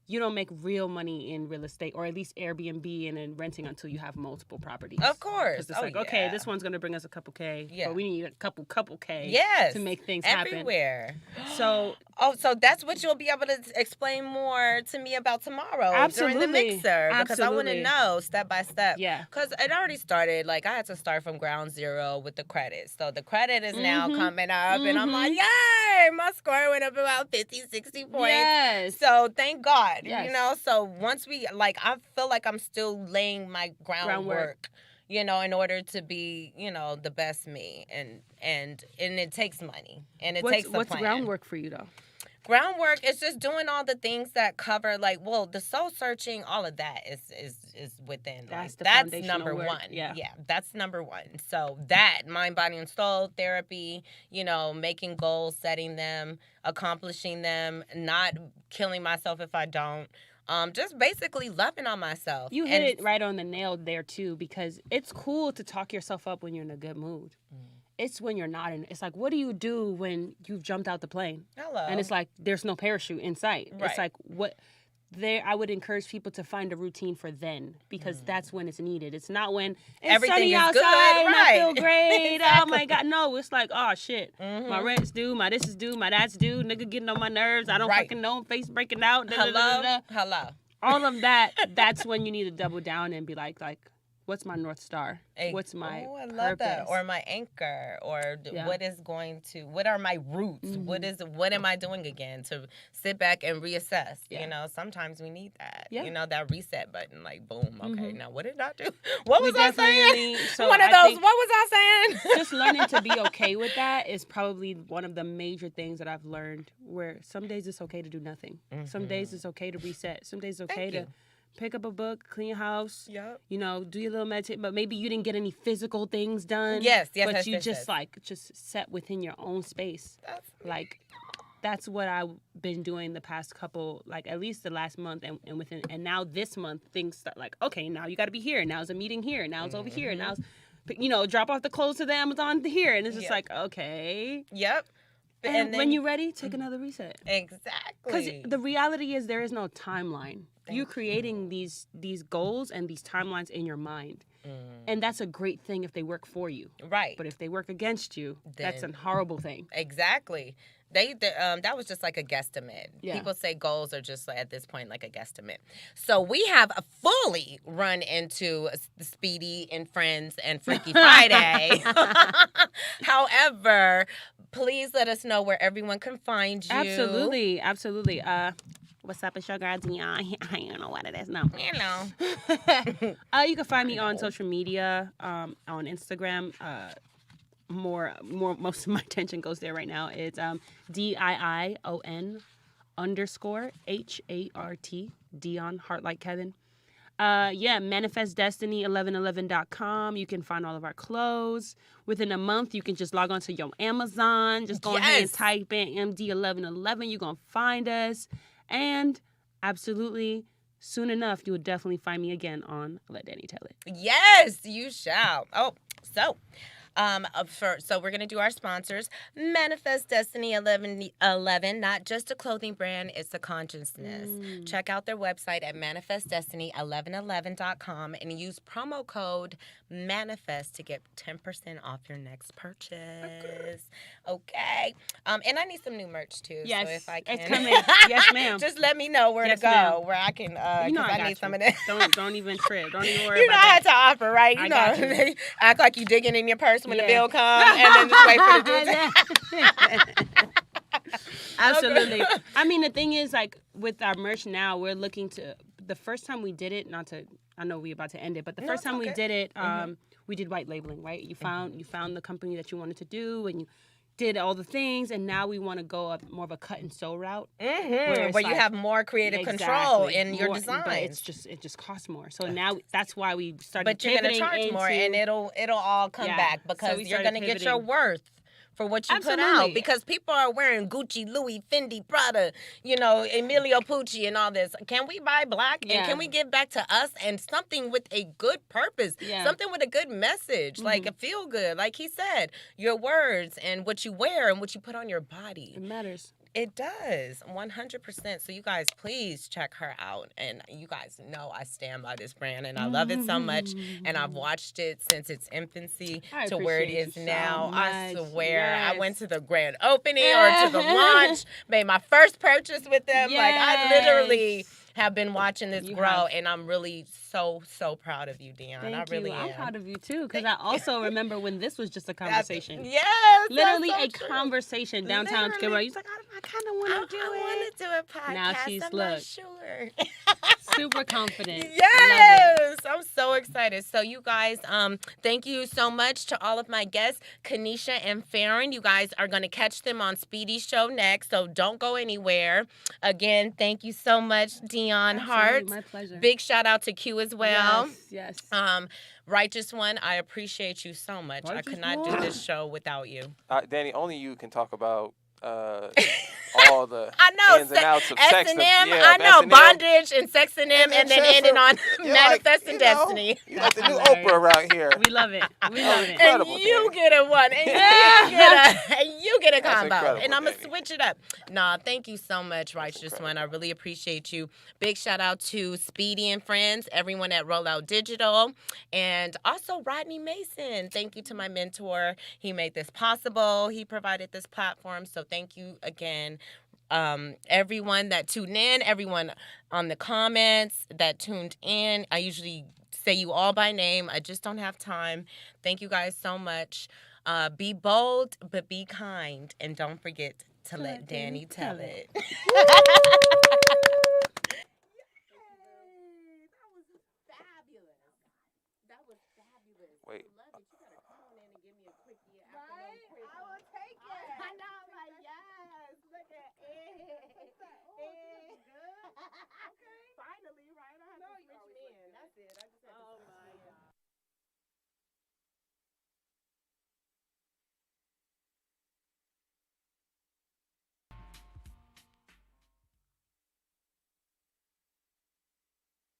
you don't make real money in real estate, or at least Airbnb and then renting until you have multiple properties. Of course. Because it's Oh, like, okay, yeah. this one's going to bring us a couple K, Yeah. but we need a couple K Yes. to make things happen. Everywhere. So Oh, so that's what you'll be able to explain more to me about tomorrow during the Absolutely. mixer. Because I want to Absolutely. know step by step. Yeah. Because it already started. Like, I had to start from ground zero with the credit. So the credit is now coming up. And I'm like, yay! My score went up about 50, 60 points. yes. So thank God, Yes. you know. So once we I feel like I'm still laying my groundwork, you know, in order to be, you know, the best me, and it takes money and it takes a What's plan. groundwork for you though? Groundwork is just doing all the things that cover, like, well, the soul searching, all of that is within. That's like, the that's foundational number work. one. Yeah. That's number one. So that mind, body, and soul therapy, making goals, setting them, accomplishing them, not killing myself if I don't. Just basically loving on myself. You hit it right on the nail there too, because it's cool to talk yourself up when you're in a good mood. It's when you're not in. It's like, what do you do when you've jumped out the plane? Hello. And it's like there's no parachute in sight. Right. It's like what. There, I would encourage people to find a routine for then, because that's when it's needed. It's not when it's Everything sunny is outside good, and right. I feel great. Exactly. Oh my God, no! It's like, oh shit, my rent's due, my this is due, my that's due. Nigga getting on my nerves. I don't Right. fucking know. Face breaking out. Da, da, da, da, da. Hello. All of that. That's when you need to double down and be like, what's my North Star? What's my I love purpose? that. Or my anchor, or Yeah. what are my roots? What am I doing again? To sit back and reassess. Yeah. Sometimes we need that. Yeah. That reset button, like, boom, okay, now what did I do? What was We I saying? definitely- so One of I those, think- what was I saying? Just learning to be okay with that is probably one of the major things that I've learned, where some days it's okay to do nothing. Some days it's okay to reset. Some days it's okay Thank to you. pick up a book, clean your house, Yep. do your little meditation, but maybe you didn't get any physical things done. Yes, But you yes. just just set within your own space. That's Like, that's what I've been doing the past couple, like at least the last month, and now this month things start like, okay, now you got to be here. Now it's a meeting here. Now it's over here. Now it's, drop off the clothes to the Amazon here, and it's just Yep. like, okay. Yep. And then- when you're ready, take another reset. Because Exactly. the reality is there is no timeline. You're creating these goals and these timelines in your mind. And that's a great thing if they work for you. Right. But if they work against you, that's a Then- horrible thing. Exactly. That was just like a guesstimate. Yeah. People say goals are just at this point like a guesstimate. So we have fully run into Speedy and Friends and Freaky Friday. However, please let us know where everyone can find you. Absolutely. What's up? It's your girl Dion. I don't know what it is now. You can find me on social media, on Instagram. Most of my attention goes there right now. It's DIION_HART, Dion, Heart Like Kevin. ManifestDestiny1111.com. You can find all of our clothes. Within a month, you can just log on to your Amazon. Just go ahead and Yes. type in MD1111. You're going to find us. And absolutely, soon enough, you will definitely find me again on Let Dani Tell It. Yes, you shall. Oh, so we're gonna do our sponsors. Manifest Destiny 1111, not just a clothing brand, it's a consciousness. Check out their website at manifestdestiny1111.com and use promo code MANIFEST to get 10% off your next purchase. Okay. And I need some new merch too. Yes, so if I can, it's coming. Yes, ma'am. Just let me know where Yes, to go, ma'am. where I can. I I got need you. some of that. Don't even trip. Don't even worry You know about I had that. to offer, right? You I know, got you. act like you digging in your purse when the Yeah. bill comes, and then just wait for the dude to. Absolutely. I mean, the thing is, like, with our merch now, we're looking to, the first time we did it, I know we're about to end it, but the first it's time we okay. did it, we did white labeling, right? You found the company that you wanted to do, and you did all the things, and now we want to go more of a cut and sew route. Where it's you like- have more creative control Exactly. in your More- design. But it just costs more. So now that's why we started But you're gonna pivoting charge more, into- and it'll all come Yeah. back So because we you're started gonna get your pivoting. worth for what you put out. Absolutely. Because people are wearing Gucci, Louis, Fendi, Prada, Emilio Pucci, and all this. Can we buy black? Yeah. And can we give back to us and something with a good purpose? Yeah. Something with a good message, like a feel good. Like he said, your words and what you wear and what you put on your body. It matters. It does, 100%. So you guys, please check her out. And you guys know I stand by this brand, and I love it so much. And I've watched it since its infancy I to where it appreciate is you so now. I much. swear, I Yes. went to the grand opening or to the launch, made my first purchase with them. Like I literally Yes. have been watching this You grow, have. and I'm really so proud of you, Dion. Thank I really you. am. I'm proud of you too, because I also remember when this was just a conversation. Yes, Literally that's a so true. conversation downtown. Literally. He's like, I kind of want to do I want it. to do a podcast. Now she's I'm look. not sure. Super confident. Love it. Yes, I'm so excited. So you guys, thank you so much to all of my guests, Kanisha and Farron. You guys are going to catch them on Speedy's show next, so don't go anywhere. Again, thank you so much, Dion Hart. My pleasure. Big shout out to Q as well. Yes. Righteous One, I appreciate you so much. I could not do this show without you. Danny, only you can talk about all the I know, ins and outs of sex. S&M, I know, S&M. bondage and sex and M, and then ending on You're manifesting like, destiny. You like the new Oprah around here. We love it. We love it. And Incredible, you Danny. get a one, and you get a That's combo, incredible, and I'm gonna Danny. switch it up. Nah, thank you so much, Righteous One. I really appreciate you. Big shout out to Speedy and friends, everyone at Rollout Digital, and also Rodney Mason. Thank you to my mentor. He made this possible. He provided this platform. So thank you again. Everyone that tuned in, everyone on the comments that tuned in. I usually say you all by name. I just don't have time. Thank you guys so much. Be bold, but be kind. And don't forget to let Dani tell it.